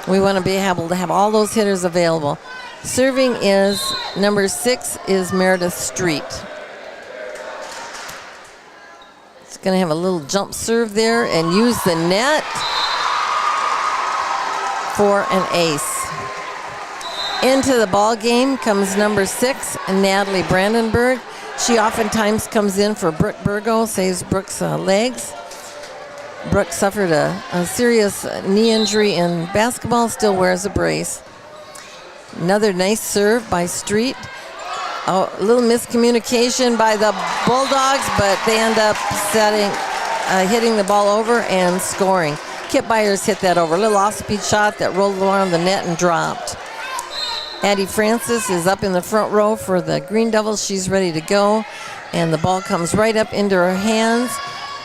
A: We want to be able to have all those hitters available. Serving is number 6 is Meredith Street. It's going to have a little jump serve there and use the net for an ace. Into the ball game comes number 6, Natalie Brandenburg. She oftentimes comes in for Brooke Burgo, saves Brooke's legs. Brooke suffered a serious knee injury in basketball, still wears a brace. Another nice serve by Street. A little miscommunication by the Bulldogs, but they end up hitting the ball over and scoring. Kip Byers hit that over. A little off-speed shot that rolled around the net and dropped. Addie Francis is up in the front row for the Green Devils. She's ready to go, and the ball comes right up into her hands.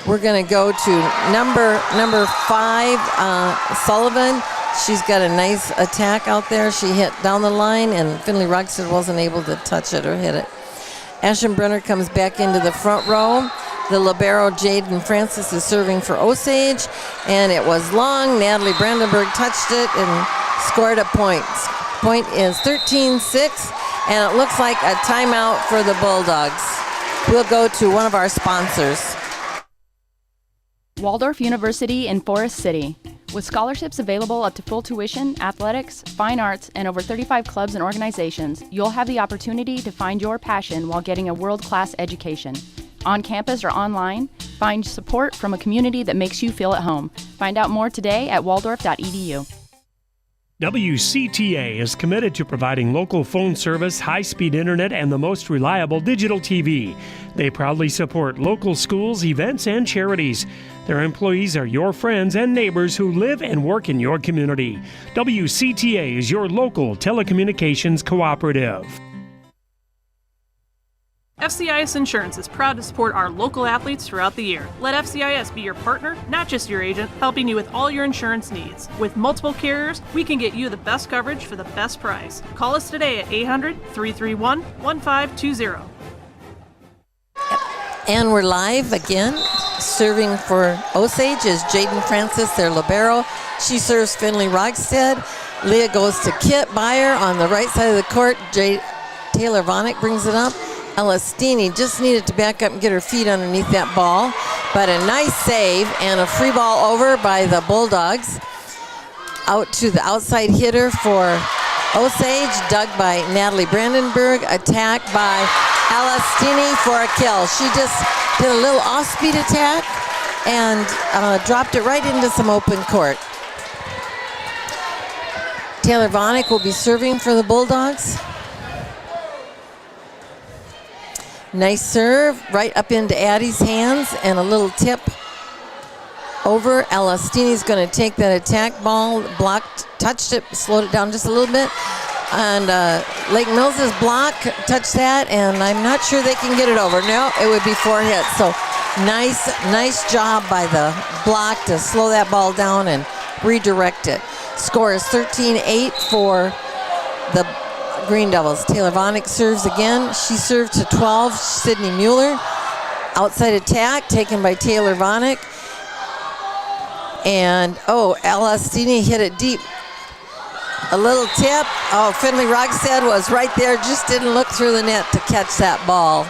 A: We're going to go to number 5, Sullivan. She's got a nice attack out there. She hit down the line, and Finley Rockstead wasn't able to touch it or hit it. Aschenbrenner comes back into the front row. The libero, Jaden Francis, is serving for Osage, and it was long. Natalie Brandenburg touched it and scored a point. Point is 13-6, and it looks like a timeout for the Bulldogs. We'll go to one of our sponsors.
D: Waldorf University in Forest City. With scholarships available up to full tuition, athletics, fine arts, and over 35 clubs and organizations, you'll have the opportunity to find your passion while getting a world-class education. On campus or online, find support from a community that makes you feel at home. Find out more today at waldorf.edu.
E: WCTA is committed to providing local phone service, high-speed internet, and the most reliable digital TV. They proudly support local schools, events, and charities. Their employees are your friends and neighbors who live and work in your community. WCTA is your local telecommunications cooperative.
F: FCIS Insurance is proud to support our local athletes throughout the year. Let FCIS be your partner, not just your agent, helping you with all your insurance needs. With multiple carriers, we can get you the best coverage for the best price. Call us today at 800-331-1520.
A: And we're live again. Serving for Osage is Jaden Francis, their libero. She serves Finley Rogstead. Leah goes to Kit Byer on the right side of the court. Taylor Vonick brings it up. Elastini just needed to back up and get her feet underneath that ball, but a nice save and a free ball over by the Bulldogs. Out to the outside hitter for Osage, dug by Natalie Brandenburg, attack by Elastini for a kill. She just did a little off-speed attack and dropped it right into some open court. Taylor Vonick will be serving for the Bulldogs. Nice serve, right up into Addie's hands, and a little tip over. Elastini's going to take that attack ball, blocked, touched it, slowed it down just a little bit. And Lake Mills' block touched that, and I'm not sure they can get it over. No, it would be 4 hits. So nice job by the block to slow that ball down and redirect it. Score is 13-8 for the Green Devils. Taylor Vonick serves again. She served to 12, Sydney Muller. Outside attack taken by Taylor Vonick. And, Elastini hit it deep. A little tip. Finley Rogstead was right there, just didn't look through the net to catch that ball.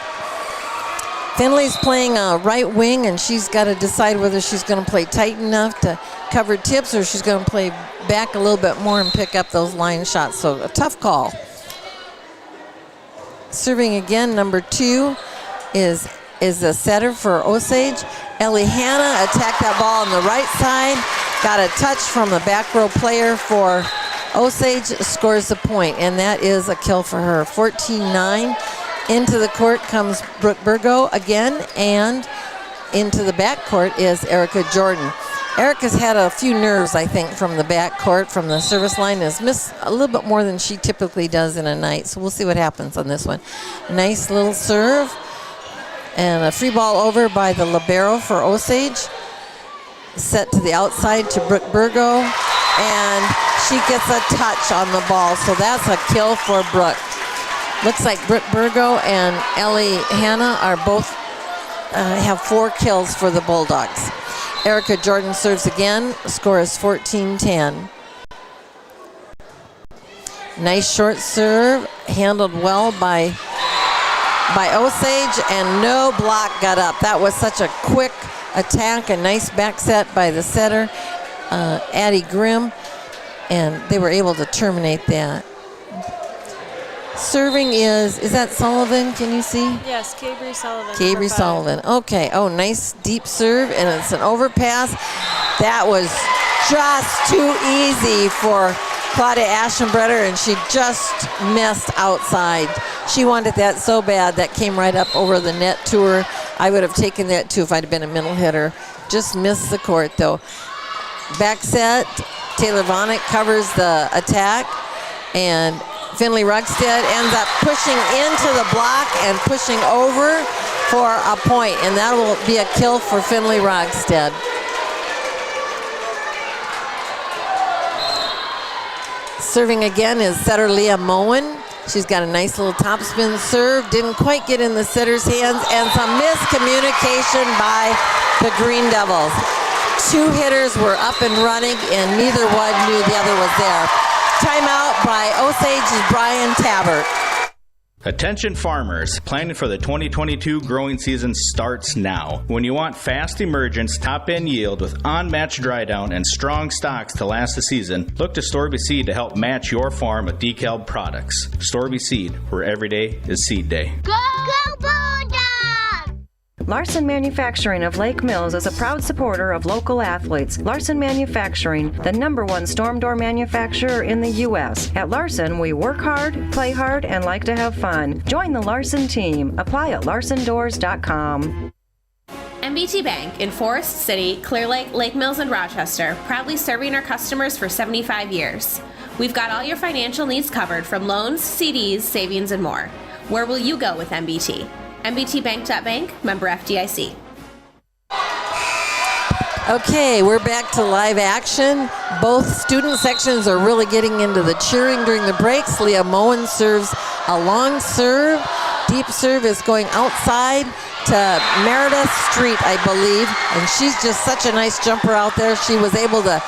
A: Finley's playing a right wing, and she's got to decide whether she's going to play tight enough to cover tips or she's going to play back a little bit more and pick up those line shots. So a tough call. Serving again, number 2 is the setter for Osage. Ellie Hanna attacked that ball on the right side. Got a touch from the back row player for Osage, scores the point, and that is a kill for her. 14-9. Into the court comes Brooke Burgo again, and into the back court is Erica Jordan. Erica's had a few nerves, I think, from the back court, from the service line. Has missed a little bit more than she typically does in a night, so we'll see what happens on this one. Nice little serve, and a free ball over by the libero for Osage. Set to the outside to Brooke Burgo, and she gets a touch on the ball, so that's a kill for Brooke. Looks like Brooke Burgo and Ellie Hanna are both have 4 kills for the Bulldogs. Erica Jordan serves again. Score is 14-10. Nice short serve, handled well by Osage, and no block got up. That was such a quick attack, a nice back set by the setter, Addie Grimm, and they were able to terminate that. Serving is that Sullivan? Can you see?
C: Yes, Cabry Sullivan.
A: Cabry Sullivan. Okay. Nice deep serve, and it's an overpass. That was just too easy for Claudia Aschenbretter, and she just missed outside. She wanted that so bad that came right up over the net to her. I would have taken that too if I'd been a middle hitter. Just missed the court though. Back set. Taylor Vonick covers the attack, and Finley Rugstead ends up pushing into the block and pushing over for a point, and that will be a kill for Finley Rugstead. Serving again is setter Leah Moen. She's got a nice little topspin serve, didn't quite get in the setter's hands, and some miscommunication by the Green Devils. 2 hitters were up and running, and neither one knew the other was there. Timeout by Osage's Brian Tabbert.
G: Attention farmers, planning for the 2022 growing season starts now. When you want fast emergence, top-end yield with unmatched dry down and strong stocks to last the season, look to Storby Seed to help match your farm with DECALB products. Storby Seed, where every day is seed day.
P: Go Bulldogs!
I: Larson Manufacturing of Lake Mills is a proud supporter of local athletes. Larson Manufacturing, the #1 storm door manufacturer in the U.S. At Larson, we work hard, play hard, and like to have fun. Join the Larson team. Apply at larsondoors.com.
J: MBT Bank in Forest City, Clear Lake, Lake Mills, and Rochester, proudly serving our customers for 75 years. We've got all your financial needs covered from loans, CDs, savings, and more. Where will you go with MBT? MBTBank.bank, member FDIC.
A: Okay, we're back to live action. Both student sections are really getting into the cheering during the breaks. Leah Moen serves a long serve. Deep serve is going outside to Meredith Street, I believe. And she's just such a nice jumper out there. She was able to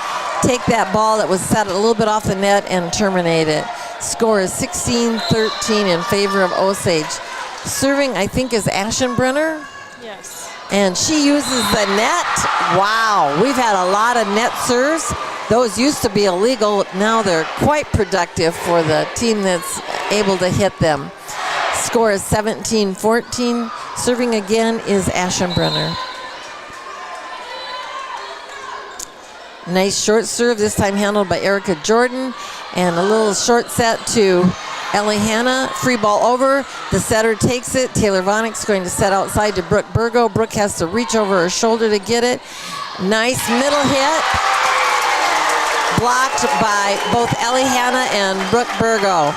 A: take that ball that was set a little bit off the net and terminate it. Score is 16-13 in favor of Osage. Serving, I think, is Aschenbrenner.
C: Yes.
A: And she uses the net. Wow, we've had a lot of net serves. Those used to be illegal. Now they're quite productive for the team that's able to hit them. Score is 17-14. Serving again is Aschenbrenner. Nice short serve, this time handled by Erica Jordan. And a little short set to Ellie Hanna. Free ball over. The setter takes it. Taylor Vonick's going to set outside to Brooke Burgo. Brooke has to reach over her shoulder to get it. Nice middle hit. Blocked by both Ellie Hanna and Brooke Burgo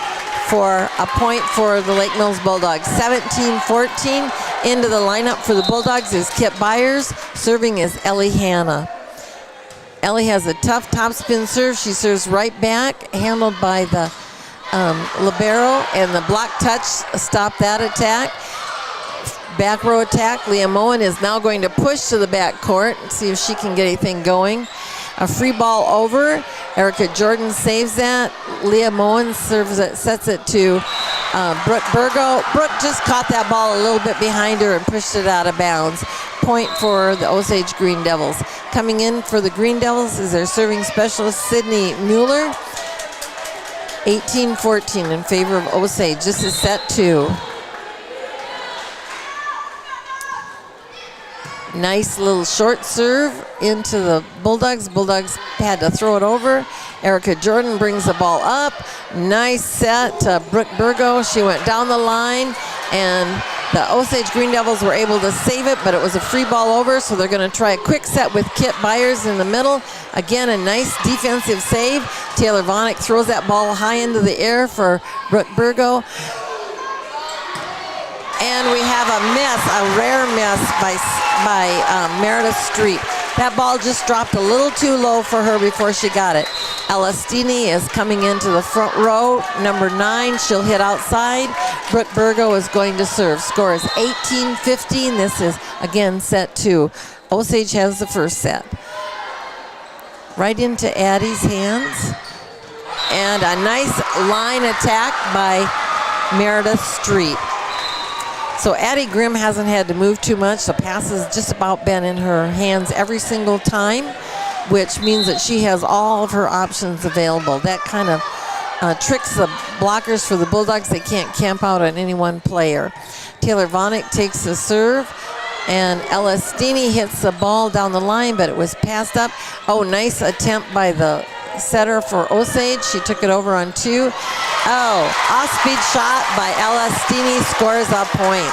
A: for a point for the Lake Mills Bulldogs. 17-14. Into the lineup for the Bulldogs is Kip Byers. Serving is Ellie Hanna. Ellie has a tough topspin serve. She serves right back, handled by the libero, and the block touch stopped that attack. Back row attack. Leah Moen is now going to push to the back court and see if she can get anything going. A free ball over. Erica Jordan saves that. Leah Moen serves it, sets it to Brooke Burgo. Brooke just caught that ball a little bit behind her and pushed it out of bounds. Point for the Osage Green Devils. Coming in for the Green Devils is their serving specialist, Sydney Muller. 18-14 in favor of Osage. This is set 2. Nice little short serve into the Bulldogs. Bulldogs had to throw it over. Erica Jordan brings the ball up. Nice set to Brooke Burgo. She went down the line, and the Osage Green Devils were able to save it, but it was a free ball over, so they're going to try a quick set with Kip Byers in the middle. Again, a nice defensive save. Taylor Vonick throws that ball high into the air for Brooke Burgo. And we have a miss, a rare miss by Meredith Street. That ball just dropped a little too low for her before she got it. Elastini is coming into the front row. Number 9, she'll hit outside. Brooke Burgo is going to serve. Score is 18-15. This is, again, set 2. Osage has the first set. Right into Addie's hands. And a nice line attack by Meredith Street. So Addie Grimm hasn't had to move too much. The pass has just about been in her hands every single time, which means that she has all of her options available. That kind of tricks the blockers for the Bulldogs. They can't camp out on any one player. Taylor Vonick takes the serve, and Elastini hits the ball down the line, but it was passed up. Oh, nice attempt by the setter for Osage. She took it over on 2. Oh, off-speed shot by Elastini scores a point.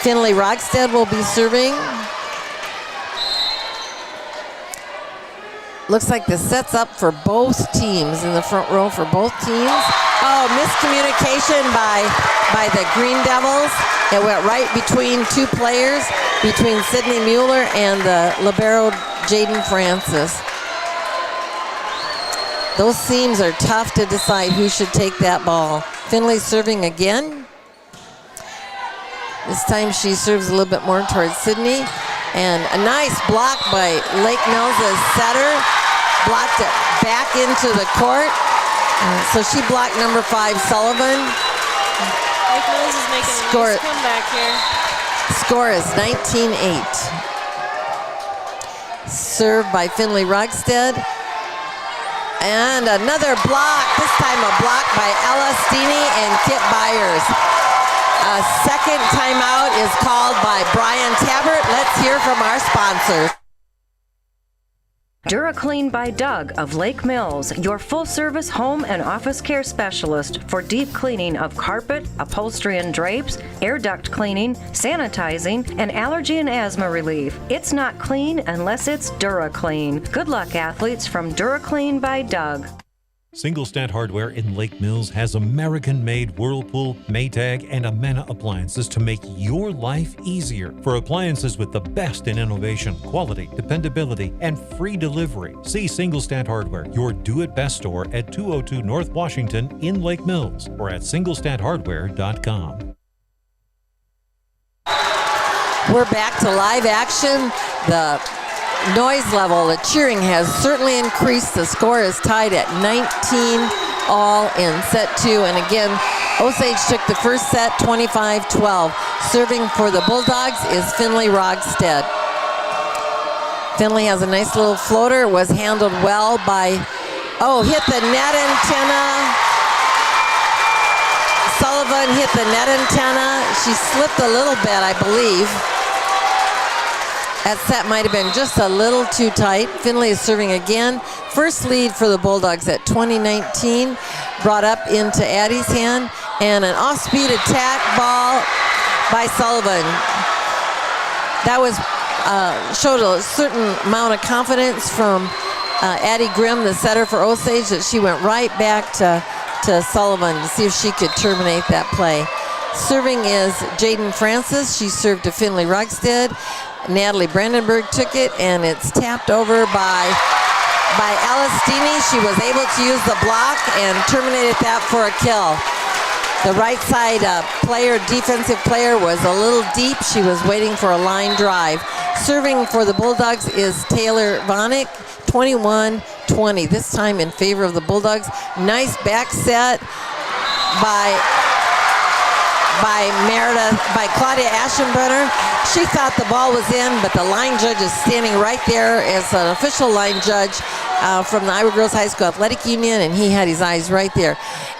A: Finley Rockstead will be serving. Looks like this sets up for both teams in the front row for both teams. Oh, miscommunication by the Green Devils. It went right between 2 players, between Sydney Muller and the libero Jaden Francis. Those seams are tough to decide who should take that ball. Finley serving again. This time she serves a little bit more towards Sydney. And a nice block by Lake Mills' setter. Blocked it back into the court. So she blocked number 5, Sullivan.
C: Lake Mills is making a nice comeback here.
A: Score is 19-8. Served by Finley Rugstead. And another block, this time a block by Ella Steeney and Kit Byers. A second timeout is called by Brian Tabbert. Let's hear from our sponsors.
I: DuraClean by Doug of Lake Mills, your full-service home and office care specialist for deep cleaning of carpet, upholstery and drapes, air duct cleaning, sanitizing, and allergy and asthma relief. It's not clean unless it's DuraClean. Good luck, athletes, from DuraClean by Doug.
K: Single Stat Hardware in Lake Mills has American-made Whirlpool, Maytag, and Amana appliances to make your life easier. For appliances with the best in innovation, quality, dependability, and free delivery, see Single Stat Hardware, your do-it-best store at 202 North Washington in Lake Mills, or at singlestathardware.com.
A: We're back to live action. The noise level, the cheering has certainly increased. The score is tied at 19 all in set 2. And again, Osage took the first set 25-12. Serving for the Bulldogs is Finley Rogstead. Finley has a nice little floater. It was handled well by, hit the net antenna. Sullivan hit the net antenna. She slipped a little bit, I believe. That set might have been just a little too tight. Finley is serving again. First lead for the Bulldogs at 20-19. Brought up into Addie's hand. And an off-speed attack ball by Sullivan. That was showed a certain amount of confidence from Addie Grimm, the setter for Osage, that she went right back to Sullivan to see if she could terminate that play. Serving is Jaden Francis. She served to Finley Rugstead. Natalie Brandenburg took it, and it's tapped over by Alistini. She was able to use the block and terminated that for a kill. The right side defensive player was a little deep. She was waiting for a line drive. Serving for the Bulldogs is Taylor Vonick, 21-20. This time in favor of the Bulldogs. Nice back set by Claudia Aschenbrenner. She thought the ball was in, but the line judge is standing right there as an official line judge from the Iowa Girls High School Athletic Union, and he had his eyes right there.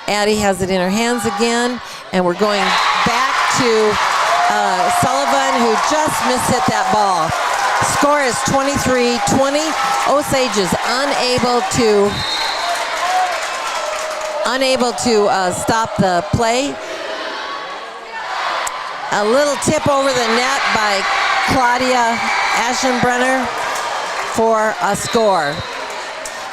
A: Addie has it in her hands again, and we're going back to Sullivan, who just mishit that ball. Score is 23-20. Osage is unable to stop the play. A little tip over the net by Claudia Aschenbrenner for a score.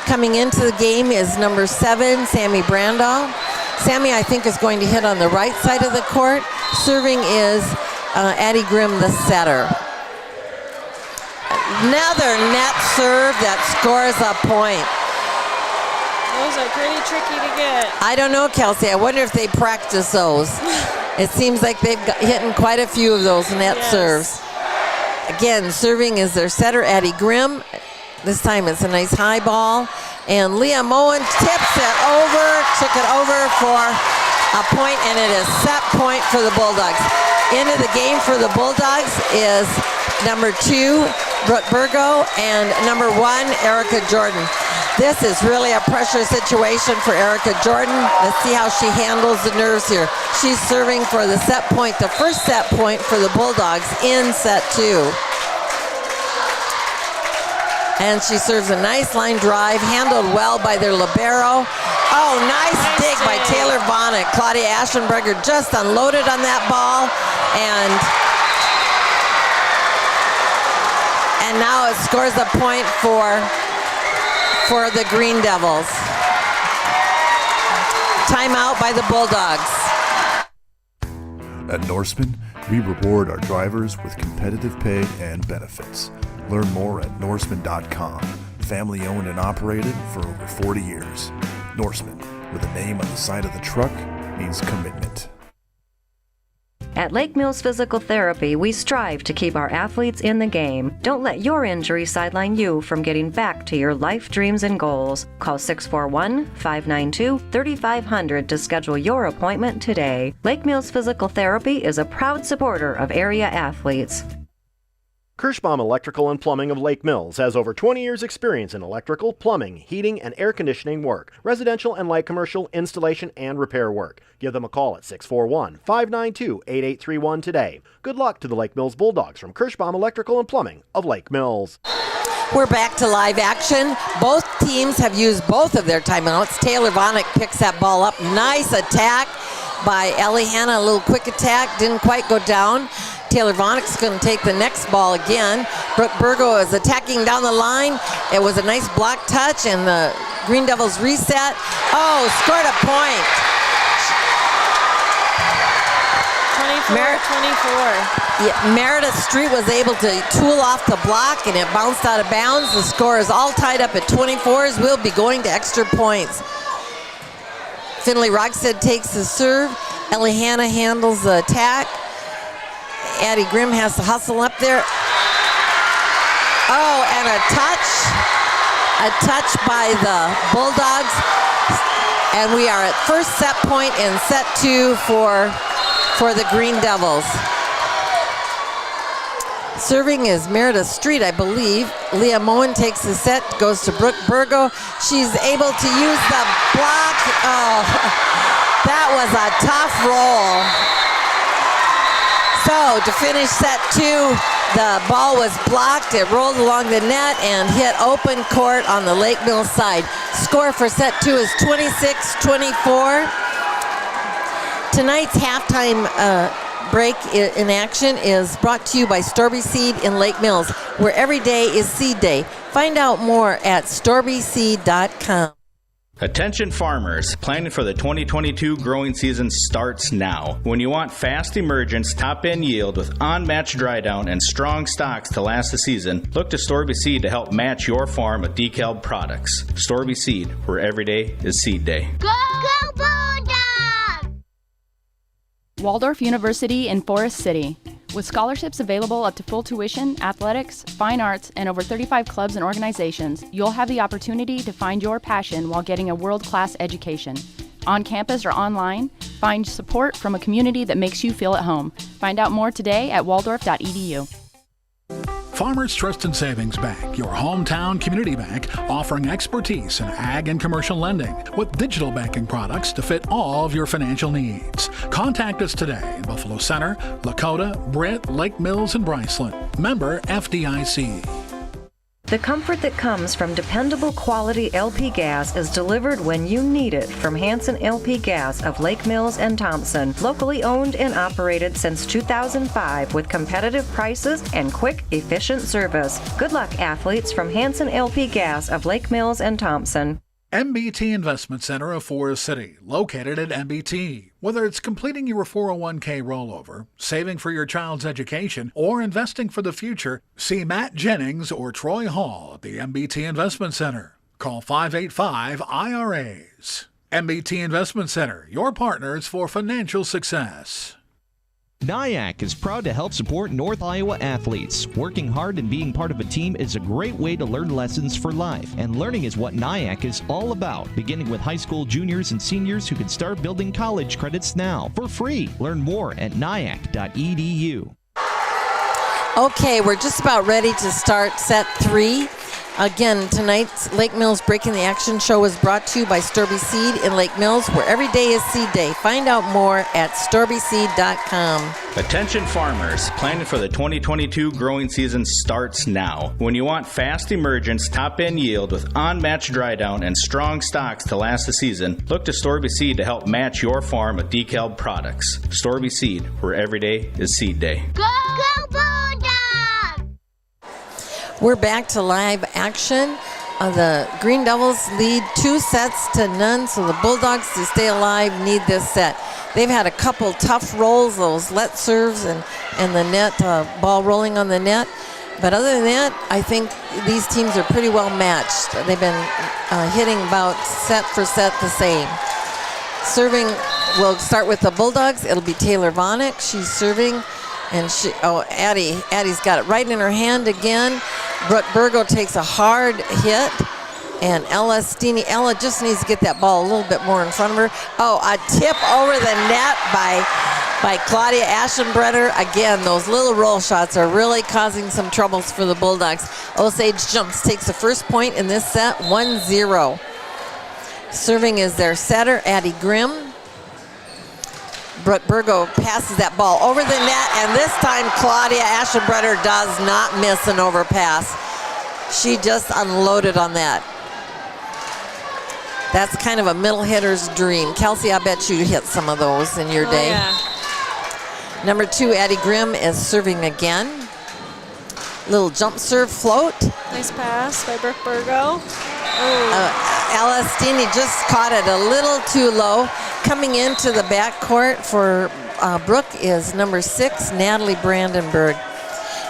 A: Coming into the game is number 7, Sammy Brandahl. Sammy, I think, is going to hit on the right side of the court. Serving is Addie Grimm, the setter. Another net serve that scores a point.
C: Those are pretty tricky to get.
A: I don't know, Kelsey. I wonder if they practice those. It seems like they've hit quite a few of those net serves. Again, serving is their setter, Addie Grimm. This time it's a nice high ball. And Leah Moen tips it over, took it over for a point, and it is set point for the Bulldogs. Into the game for the Bulldogs is number 2, Brooke Burgo, and number 1, Erica Jordan. This is really a pressure situation for Erica Jordan. Let's see how she handles the nerves here. She's serving for the set point, the first set point for the Bulldogs in set 2. And she serves a nice line drive, handled well by their libero. Oh, nice dig by Taylor Vonick. Claudia Aschenbrenner just unloaded on that ball. And now it scores a point for the Green Devils. Timeout by the Bulldogs.
B: At Norseman, we reward our drivers with competitive pay and benefits. Learn more at Norseman.com. Family owned and operated for over 40 years. Norseman, with a name on the side of the truck, means commitment.
I: At Lake Mills Physical Therapy, we strive to keep our athletes in the game. Don't let your injury sideline you from getting back to your life dreams and goals. Call 641-592-3500 to schedule your appointment today. Lake Mills Physical Therapy is a proud supporter of area athletes.
L: Kirschbaum Electrical and Plumbing of Lake Mills has over 20 years experience in electrical, plumbing, heating, and air conditioning work, residential and light commercial installation and repair work. Give them a call at 641-592-8831 today. Good luck to the Lake Mills Bulldogs from Kirschbaum Electrical and Plumbing of Lake Mills.
A: We're back to live action. Both teams have used both of their timeouts. Taylor Vonick picks that ball up. Nice attack by Ellie Hanna. A little quick attack. Didn't quite go down. Taylor Vonick's going to take the next ball again. Brooke Burgo is attacking down the line. It was a nice block touch, and the Green Devils reset. Oh, scored a point.
C: 24-24.
A: Yeah, Meredith Street was able to tool off the block, and it bounced out of bounds. The score is all tied up at 24s. We'll be going to extra points. Finley Rockstead takes the serve. Ellie Hanna handles the attack. Addie Grimm has to hustle up there. Oh, and a touch by the Bulldogs. And we are at first set point in set 2 for the Green Devils. Serving is Meredith Street, I believe. Leah Moen takes the set, goes to Brooke Burgo. She's able to use the block. Oh, that was a tough roll. So to finish set 2, the ball was blocked. It rolled along the net and hit open court on the Lake Mills side. Score for set 2 is 26-24. Tonight's halftime break in action is brought to you by Storby Seed in Lake Mills, where every day is seed day. Find out more at storbyseed.com.
G: Attention farmers, planning for the 2022 growing season starts now. When you want fast emergence, top-end yield with unmatched dry down and strong stocks to last the season, look to Storby Seed to help match your farm with DeKalb products. Storby Seed, where every day is seed day.
P: Go Bulldogs!
D: Waldorf University in Forest City. With scholarships available up to full tuition, athletics, fine arts, and over 35 clubs and organizations, you'll have the opportunity to find your passion while getting a world-class education. On campus or online, find support from a community that makes you feel at home. Find out more today at waldorf.edu.
M: Farmers Trust and Savings Bank, your hometown community bank, offering expertise in ag and commercial lending with digital banking products to fit all of your financial needs. Contact us today in Buffalo Center, Lakota, Britt, Lake Mills, and Bryceland. Member FDIC.
I: The comfort that comes from dependable quality LP gas is delivered when you need it from Hanson LP Gas of Lake Mills and Thompson. Locally owned and operated since 2005 with competitive prices and quick, efficient service. Good luck, athletes from Hanson LP Gas of Lake Mills and Thompson.
M: MBT Investment Center of Forest City, located at MBT. Whether it's completing your 401k rollover, saving for your child's education, or investing for the future, see Matt Jennings or Troy Hall at the MBT Investment Center. Call 585-IRAs. MBT Investment Center, your partners for financial success.
N: NIAC is proud to help support North Iowa athletes. Working hard and being part of a team is a great way to learn lessons for life, and learning is what NIAC is all about, beginning with high school juniors and seniors who can start building college credits now for free. Learn more at niac.edu.
A: Okay, we're just about ready to start set 3. Again, tonight's Lake Mills Breaking the Action show was brought to you by Storby Seed in Lake Mills, where every day is seed day. Find out more at storbyseed.com.
G: Attention farmers, planning for the 2022 growing season starts now. When you want fast emergence, top-end yield with unmatched dry down and strong stocks to last the season, look to Storby Seed to help match your farm with DeKalb products. Storby Seed, where every day is seed day.
P: Go Bulldogs!
A: We're back to live action. The Green Devils lead 2-0, so the Bulldogs, to stay alive, need this set. They've had a couple tough rolls, those let serves and the net, ball rolling on the net. But other than that, I think these teams are pretty well matched. They've been hitting about set for set the same. Serving, we'll start with the Bulldogs. It'll be Taylor Vonick. She's serving, and Addie's got it right in her hand again. Brooke Burgo takes a hard hit, and Ella just needs to get that ball a little bit more in front of her. Oh, a tip over the net by Claudia Aschenbrenner. Again, those little roll shots are really causing some troubles for the Bulldogs. Osage jumps, takes the first point in this set, 1-0. Serving is their setter, Addie Grimm. Brooke Burgo passes that ball over the net, and this time Claudia Aschenbrenner does not miss an overpass. She just unloaded on that. That's kind of a middle hitter's dream. Kelsey, I bet you hit some of those in your day.
C: Yeah.
A: Number 2, Addie Grimm is serving again. Little jump serve float.
C: Nice pass by Brooke Burgo.
A: Alastini just caught it a little too low. Coming into the backcourt for Brooke is number 6, Natalie Brandenburg.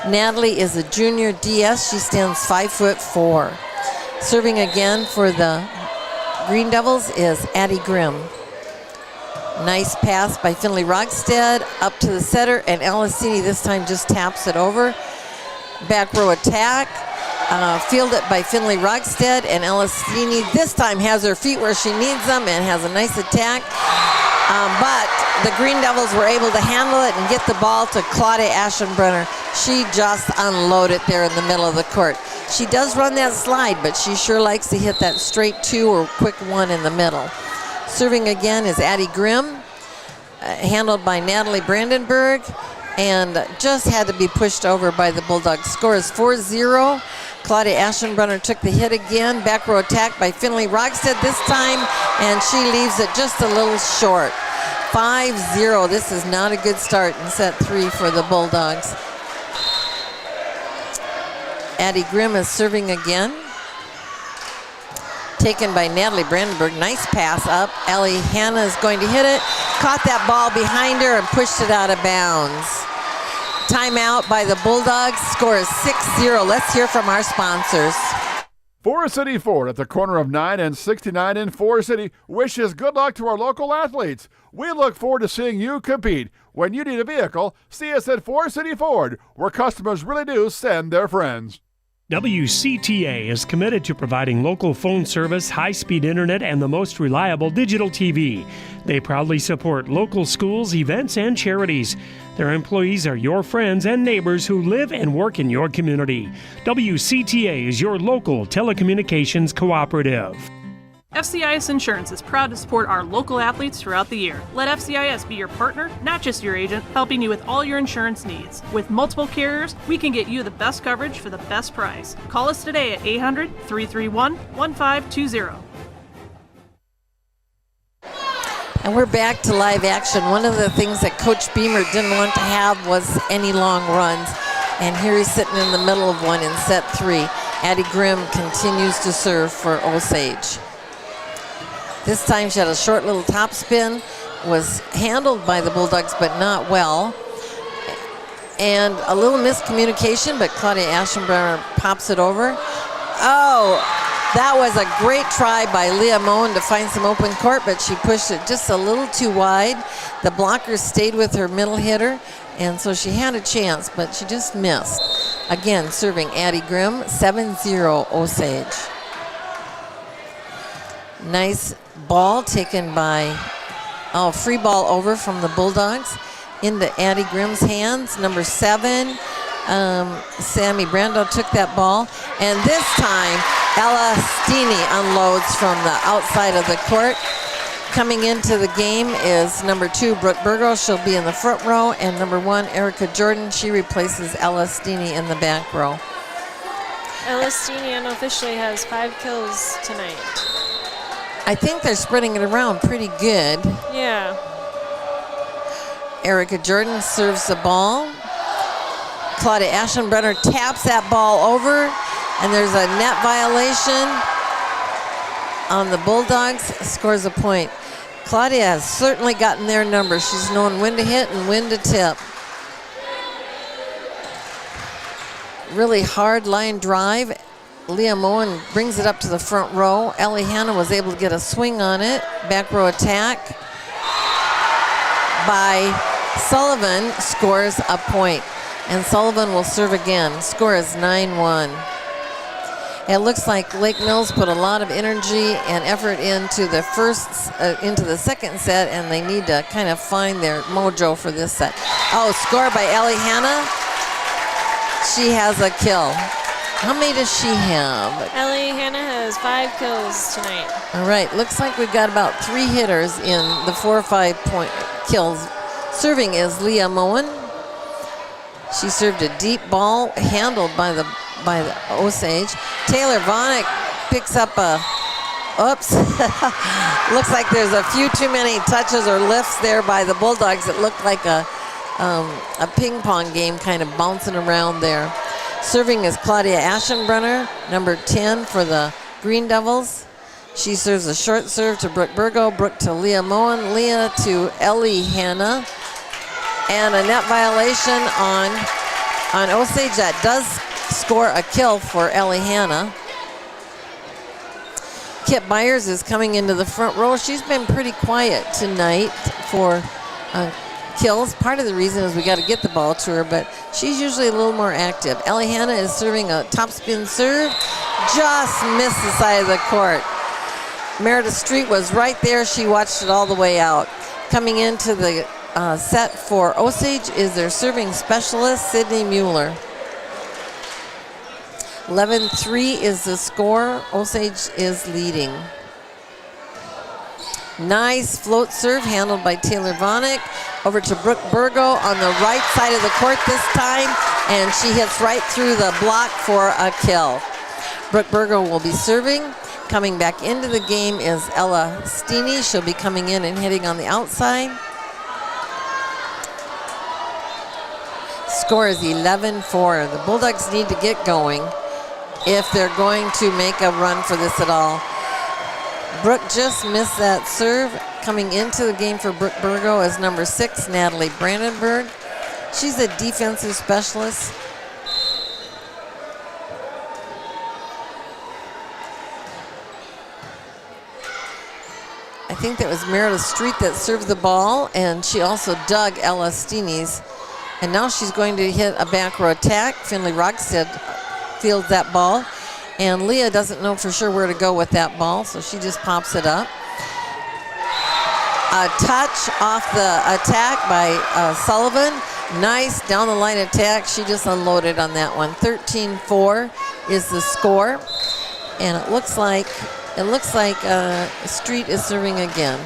A: Natalie is a junior DS. She stands 5'4". Serving again for the Green Devils is Addie Grimm. Nice pass by Finley Rogstead up to the setter, and Alastini this time just taps it over. Back row attack. Fielded by Finley Rogstead, and Alastini this time has her feet where she needs them and has a nice attack. But the Green Devils were able to handle it and get the ball to Claudia Aschenbrenner. She just unloaded there in the middle of the court. She does run that slide, but she sure likes to hit that straight 2 or quick 1 in the middle. Serving again is Addie Grimm, handled by Natalie Brandenburg, and just had to be pushed over by the Bulldogs. Score is 4-0. Claudia Aschenbrenner took the hit again. Back row attack by Finley Rogstead this time, and she leaves it just a little short. 5-0. This is not a good start in set 3 for the Bulldogs. Addie Grimm is serving again. Taken by Natalie Brandenburg. Nice pass up. Ellie Hanna is going to hit it. Caught that ball behind her and pushed it out of bounds. Timeout by the Bulldogs. Score is 6-0. Let's hear from our sponsors.
O: Forest City Ford at the corner of 9 and 69 in Forest City wishes good luck to our local athletes. We look forward to seeing you compete. When you need a vehicle, see us at Forest City Ford, where customers really do send their friends.
E: WCTA is committed to providing local phone service, high-speed internet, and the most reliable digital TV. They proudly support local schools, events, and charities. Their employees are your friends and neighbors who live and work in your community. WCTA is your local telecommunications cooperative.
F: FCIS Insurance is proud to support our local athletes throughout the year. Let FCIS be your partner, not just your agent, helping you with all your insurance needs. With multiple carriers, we can get you the best coverage for the best price. Call us today at 800-331-1520.
A: And we're back to live action. One of the things that Coach Beamer didn't want to have was any long runs. And here he's sitting in the middle of one in set 3. Addie Grimm continues to serve for Osage. This time she had a short little top spin, was handled by the Bulldogs, but not well. And a little miscommunication, but Claudia Aschenbrenner pops it over. Oh, that was a great try by Leah Moen to find some open court, but she pushed it just a little too wide. The blockers stayed with her middle hitter, and so she had a chance, but she just missed. Again, serving Addie Grimm, 7-0 Osage. Nice ball taken by, free ball over from the Bulldogs into Addie Grimm's hands. Number 7, Sammy Brando took that ball. And this time, Ella Stini unloads from the outside of the court. Coming into the game is number 2, Brooke Burgo. She'll be in the front row. And number 1, Erica Jordan. She replaces Ella Stini in the back row.
C: Ella Stini unofficially has 5 kills tonight.
A: I think they're spreading it around pretty good.
C: Yeah.
A: Erica Jordan serves the ball. Claudia Aschenbrenner taps that ball over, and there's a net violation on the Bulldogs. Scores a point. Claudia has certainly gotten their number. She's known when to hit and when to tip. Really hard line drive. Leah Moen brings it up to the front row. Ellie Hanna was able to get a swing on it. Back row attack by Sullivan scores a point. And Sullivan will serve again. Score is 9-1. It looks like Lake Mills put a lot of energy and effort into the second set, and they need to kind of find their mojo for this set. Oh, score by Ellie Hanna. She has a kill. How many does she have?
C: Ellie Hanna has 5 kills tonight.
A: All right, looks like we've got about 3 hitters in the 4 or 5 point kills. Serving is Leah Moen. She served a deep ball handled by the Osage. Taylor Vonick picks up a, oops. Looks like there's a few too many touches or lifts there by the Bulldogs. It looked like a ping pong game kind of bouncing around there. Serving is Claudia Aschenbrenner, number 10 for the Green Devils. She serves a short serve to Brooke Burgo, Brooke to Leah Moen, Leah to Ellie Hanna. And a net violation on Osage. That does score a kill for Ellie Hanna. Kit Byers is coming into the front row. She's been pretty quiet tonight for kills. Part of the reason is we got to get the ball to her, but she's usually a little more active. Ellie Hanna is serving a topspin serve. Just missed the side of the court. Meredith Street was right there. She watched it all the way out. Coming into the set for Osage is their serving specialist, Sydney Muller. 11-3 is the score. Osage is leading. Nice float serve handled by Taylor Vonick. Over to Brooke Burgo on the right side of the court this time, and she hits right through the block for a kill. Brooke Burgo will be serving. Coming back into the game is Ella Steeny. She'll be coming in and hitting on the outside. Score is 11-4. The Bulldogs need to get going if they're going to make a run for this at all. Brooke just missed that serve. Coming into the game for Brooke Burgo is number 6, Natalie Brandenburg. She's a defensive specialist. I think that was Meredith Street that served the ball, and she also dug Ella Steeny's. And now she's going to hit a back row attack. Finley Rogstead fields that ball. And Leah doesn't know for sure where to go with that ball, so she just pops it up. A touch off the attack by Sullivan. Nice down the line attack. She just unloaded on that one. 13-4 is the score. And it looks like Street is serving again.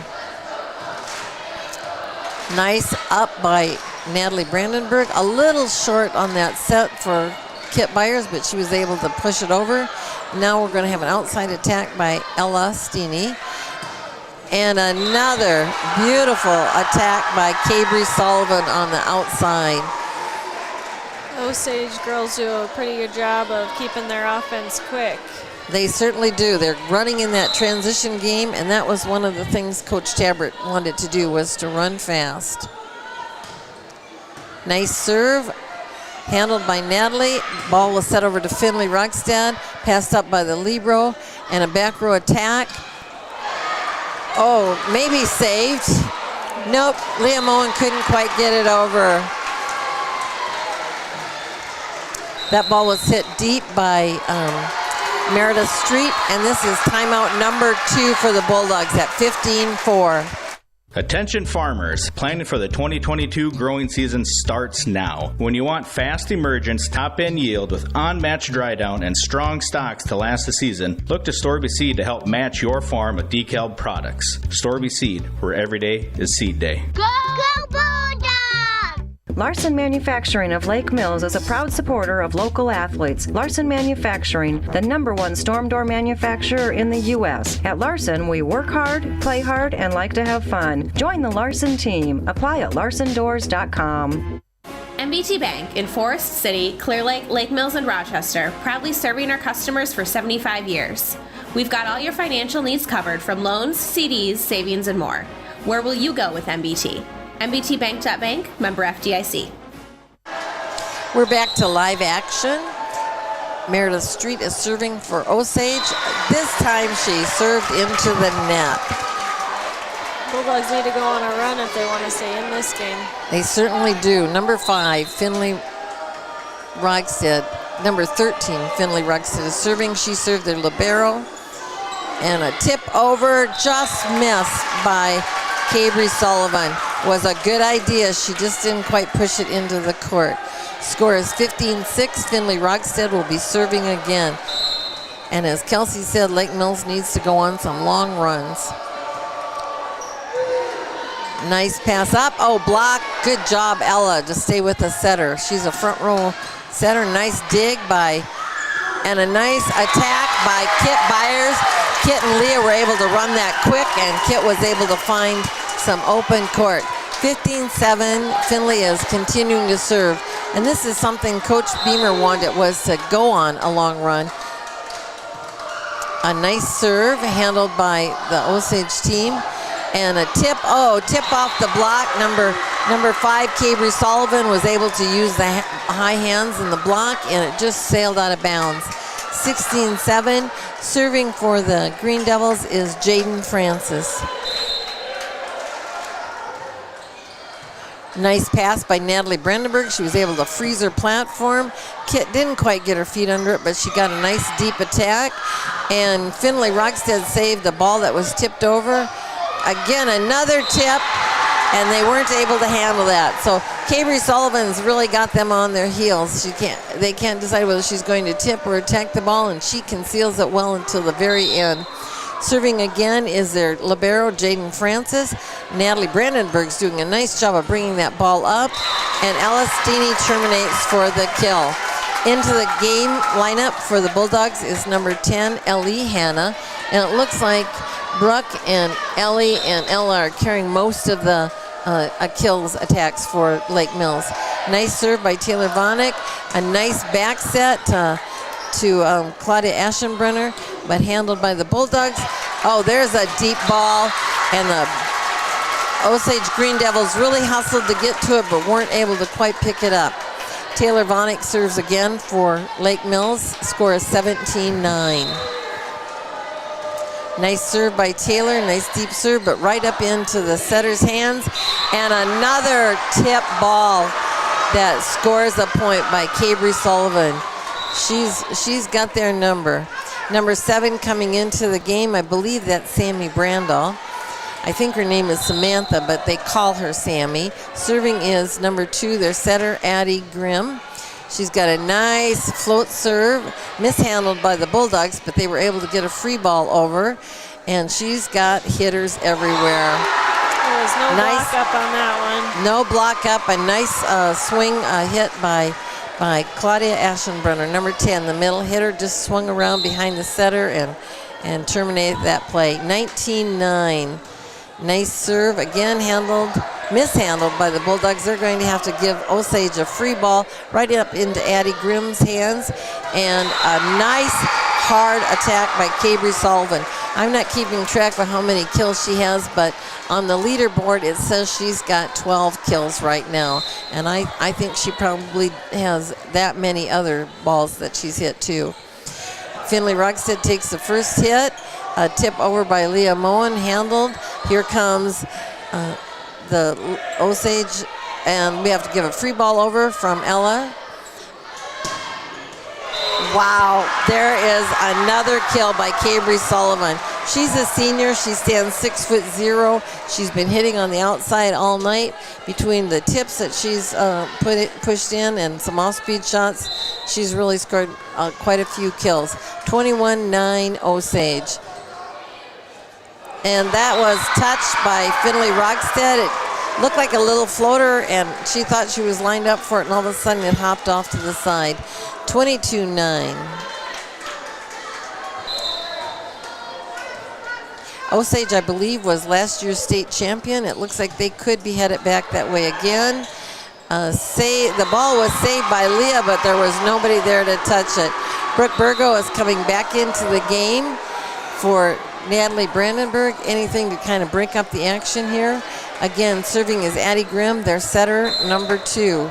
A: Nice up by Natalie Brandenburg. A little short on that set for Kit Byers, but she was able to push it over. Now we're going to have an outside attack by Ella Steeny. And another beautiful attack by Cabry Sullivan on the outside.
C: Osage girls do a pretty good job of keeping their offense quick.
A: They certainly do. They're running in that transition game, and that was one of the things Coach Tabbert wanted to do, was to run fast. Nice serve, handled by Natalie. Ball was set over to Finley Rogstad, passed up by the libero, and a back row attack. Oh, maybe saved. Nope, Leah Moen couldn't quite get it over. That ball was hit deep by Meredith Street, and this is timeout number 2 for the Bulldogs at 15-4.
G: Attention farmers, planning for the 2022 growing season starts now. When you want fast emergence, top-end yield with unmatched dry down and strong stocks to last the season, look to Storby Seed to help match your farm with DeKalb products. Storby Seed, where every day is seed day.
P: Go Bulldogs!
I: Larson Manufacturing of Lake Mills is a proud supporter of local athletes. Larson Manufacturing, the #1 storm door manufacturer in the U.S. At Larson, we work hard, play hard, and like to have fun. Join the Larson team. Apply at larsondoors.com.
J: MBT Bank in Forest City, Clear Lake, Lake Mills, and Rochester, proudly serving our customers for 75 years. We've got all your financial needs covered, from loans, CDs, savings, and more. Where will you go with MBT? MBTBank.bank, member FDIC.
A: We're back to live action. Meredith Street is serving for Osage. This time she served into the net.
C: Bulldogs need to go on a run if they want to stay in this game.
A: They certainly do. Number 5, Finley Rogstead. Number 13, Finley Rogstead is serving. She served their libero. And a tip over, just missed by Cabry Sullivan. Was a good idea. She just didn't quite push it into the court. Score is 15-6. Finley Rogstead will be serving again. And as Kelsey said, Lake Mills needs to go on some long runs. Nice pass up. Oh, block. Good job, Ella, to stay with the setter. She's a front row setter. Nice dig by, and a nice attack by Kit Byers. Kit and Leah were able to run that quick, and Kit was able to find some open court. 15-7, Finley is continuing to serve. And this is something Coach Beamer wanted, was to go on a long run. A nice serve handled by the Osage team. And a tip off the block. Number 5, Cabry Sullivan, was able to use the high hands in the block, and it just sailed out of bounds. 16-7, serving for the Green Devils is Jaden Francis. Nice pass by Natalie Brandenburg. She was able to freeze her platform. Kit didn't quite get her feet under it, but she got a nice deep attack. And Finley Rogstead saved the ball that was tipped over. Again, another tip, and they weren't able to handle that. So Cabry Sullivan's really got them on their heels. They can't decide whether she's going to tip or attack the ball, and she conceals it well until the very end. Serving again is their libero, Jaden Francis. Natalie Brandenburg's doing a nice job of bringing that ball up, and Ella Steeney terminates for the kill. Into the game lineup for the Bulldogs is number 10, Ellie Hanna, and it looks like Brooke and Ellie and Ella are carrying most of the kills attacks for Lake Mills. Nice serve by Taylor Vonick. A nice back set to Claudia Aschenbrenner, but handled by the Bulldogs. Oh, there's a deep ball, and the Osage Green Devils really hustled to get to it, but weren't able to quite pick it up. Taylor Vonick serves again for Lake Mills. Score is 17-9. Nice serve by Taylor, nice deep serve, but right up into the setter's hands. And another tip ball that scores a point by Cabry Sullivan. She's got their number. Number 7 coming into the game, I believe that's Sammy Brandall. I think her name is Samantha, but they call her Sammy. Serving is number 2, their setter, Addie Grimm. She's got a nice float serve, mishandled by the Bulldogs, but they were able to get a free ball over, and she's got hitters everywhere.
C: There was no block up on that one.
A: No block up, a nice swing hit by Claudia Aschenbrenner. Number 10, the middle hitter, just swung around behind the setter and terminated that play. 19-9. Nice serve, again mishandled by the Bulldogs. They're going to have to give Osage a free ball right up into Addie Grimm's hands, and a nice hard attack by Cabry Sullivan. I'm not keeping track of how many kills she has, but on the leaderboard it says she's got 12 kills right now, and I think she probably has that many other balls that she's hit too. Finley Rogstead takes the first hit. A tip over by Leah Moen, handled. Here comes the Osage, and we have to give a free ball over from Ella. Wow, there is another kill by Cabry Sullivan. She's a senior. She stands 6'0". She's been hitting on the outside all night. Between the tips that she's pushed in and some off-speed shots, she's really scored quite a few kills. 21-9 Osage. And that was touched by Finley Rogstead. It looked like a little floater, and she thought she was lined up for it, and all of a sudden it hopped off to the side. 22-9. Osage, I believe, was last year's state champion. It looks like they could be headed back that way again. The ball was saved by Leah, but there was nobody there to touch it. Brooke Burgo is coming back into the game for Natalie Brandenburg. Anything to kind of break up the action here. Again, serving is Addie Grimm, their setter, number 2.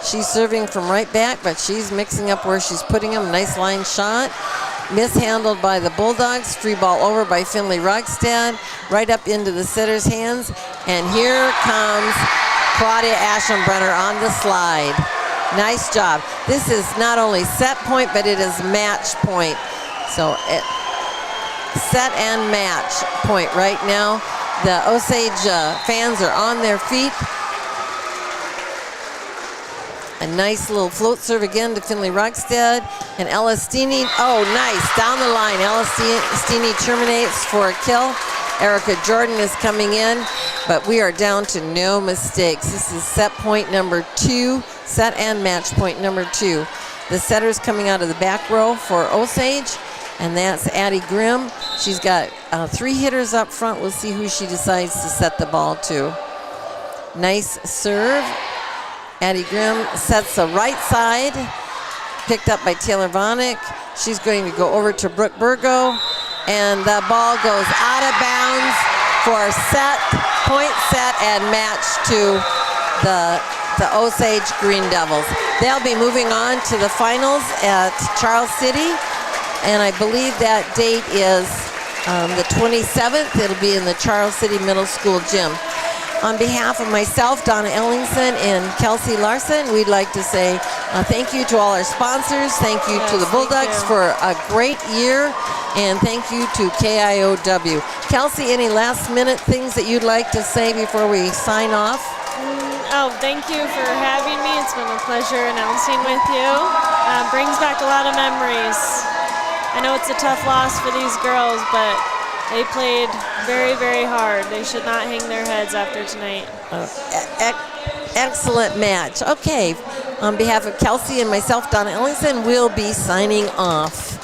A: She's serving from right back, but she's mixing up where she's putting them. Nice line shot. Mishandled by the Bulldogs. Free ball over by Finley Rogstad. Right up into the setter's hands. And here comes Claudia Aschenbrenner on the slide. Nice job. This is not only set point, but it is match point. So set and match point right now. The Osage fans are on their feet. A nice little float serve again to Finley Rogstad. And Elastini, oh nice, down the line. Elastini terminates for a kill. Erica Jordan is coming in, but we are down to no mistakes. This is set point number 2, set and match point number 2. The setter's coming out of the back row for Osage, and that's Addie Grimm. She's got 3 hitters up front. We'll see who she decides to set the ball to. Nice serve. Addie Grimm sets the right side, picked up by Taylor Vonick. She's going to go over to Brooke Burgo, and the ball goes out of bounds for point set and match to the Osage Green Devils. They'll be moving on to the finals at Charles City, and I believe that date is the 27th. It'll be in the Charles City Middle School gym. On behalf of myself, Donna Ellingson, and Kelsey Larson, we'd like to say thank you to all our sponsors. Thank you to the Bulldogs for a great year, and thank you to KIOW. Kelsey, any last minute things that you'd like to say before we sign off?
C: Thank you for having me. It's been a pleasure announcing with you. Brings back a lot of memories. I know it's a tough loss for these girls, but they played very, very hard. They should not hang their heads after tonight.
A: Excellent match. Okay, on behalf of Kelsey and myself, Donna Ellingson, we'll be signing off.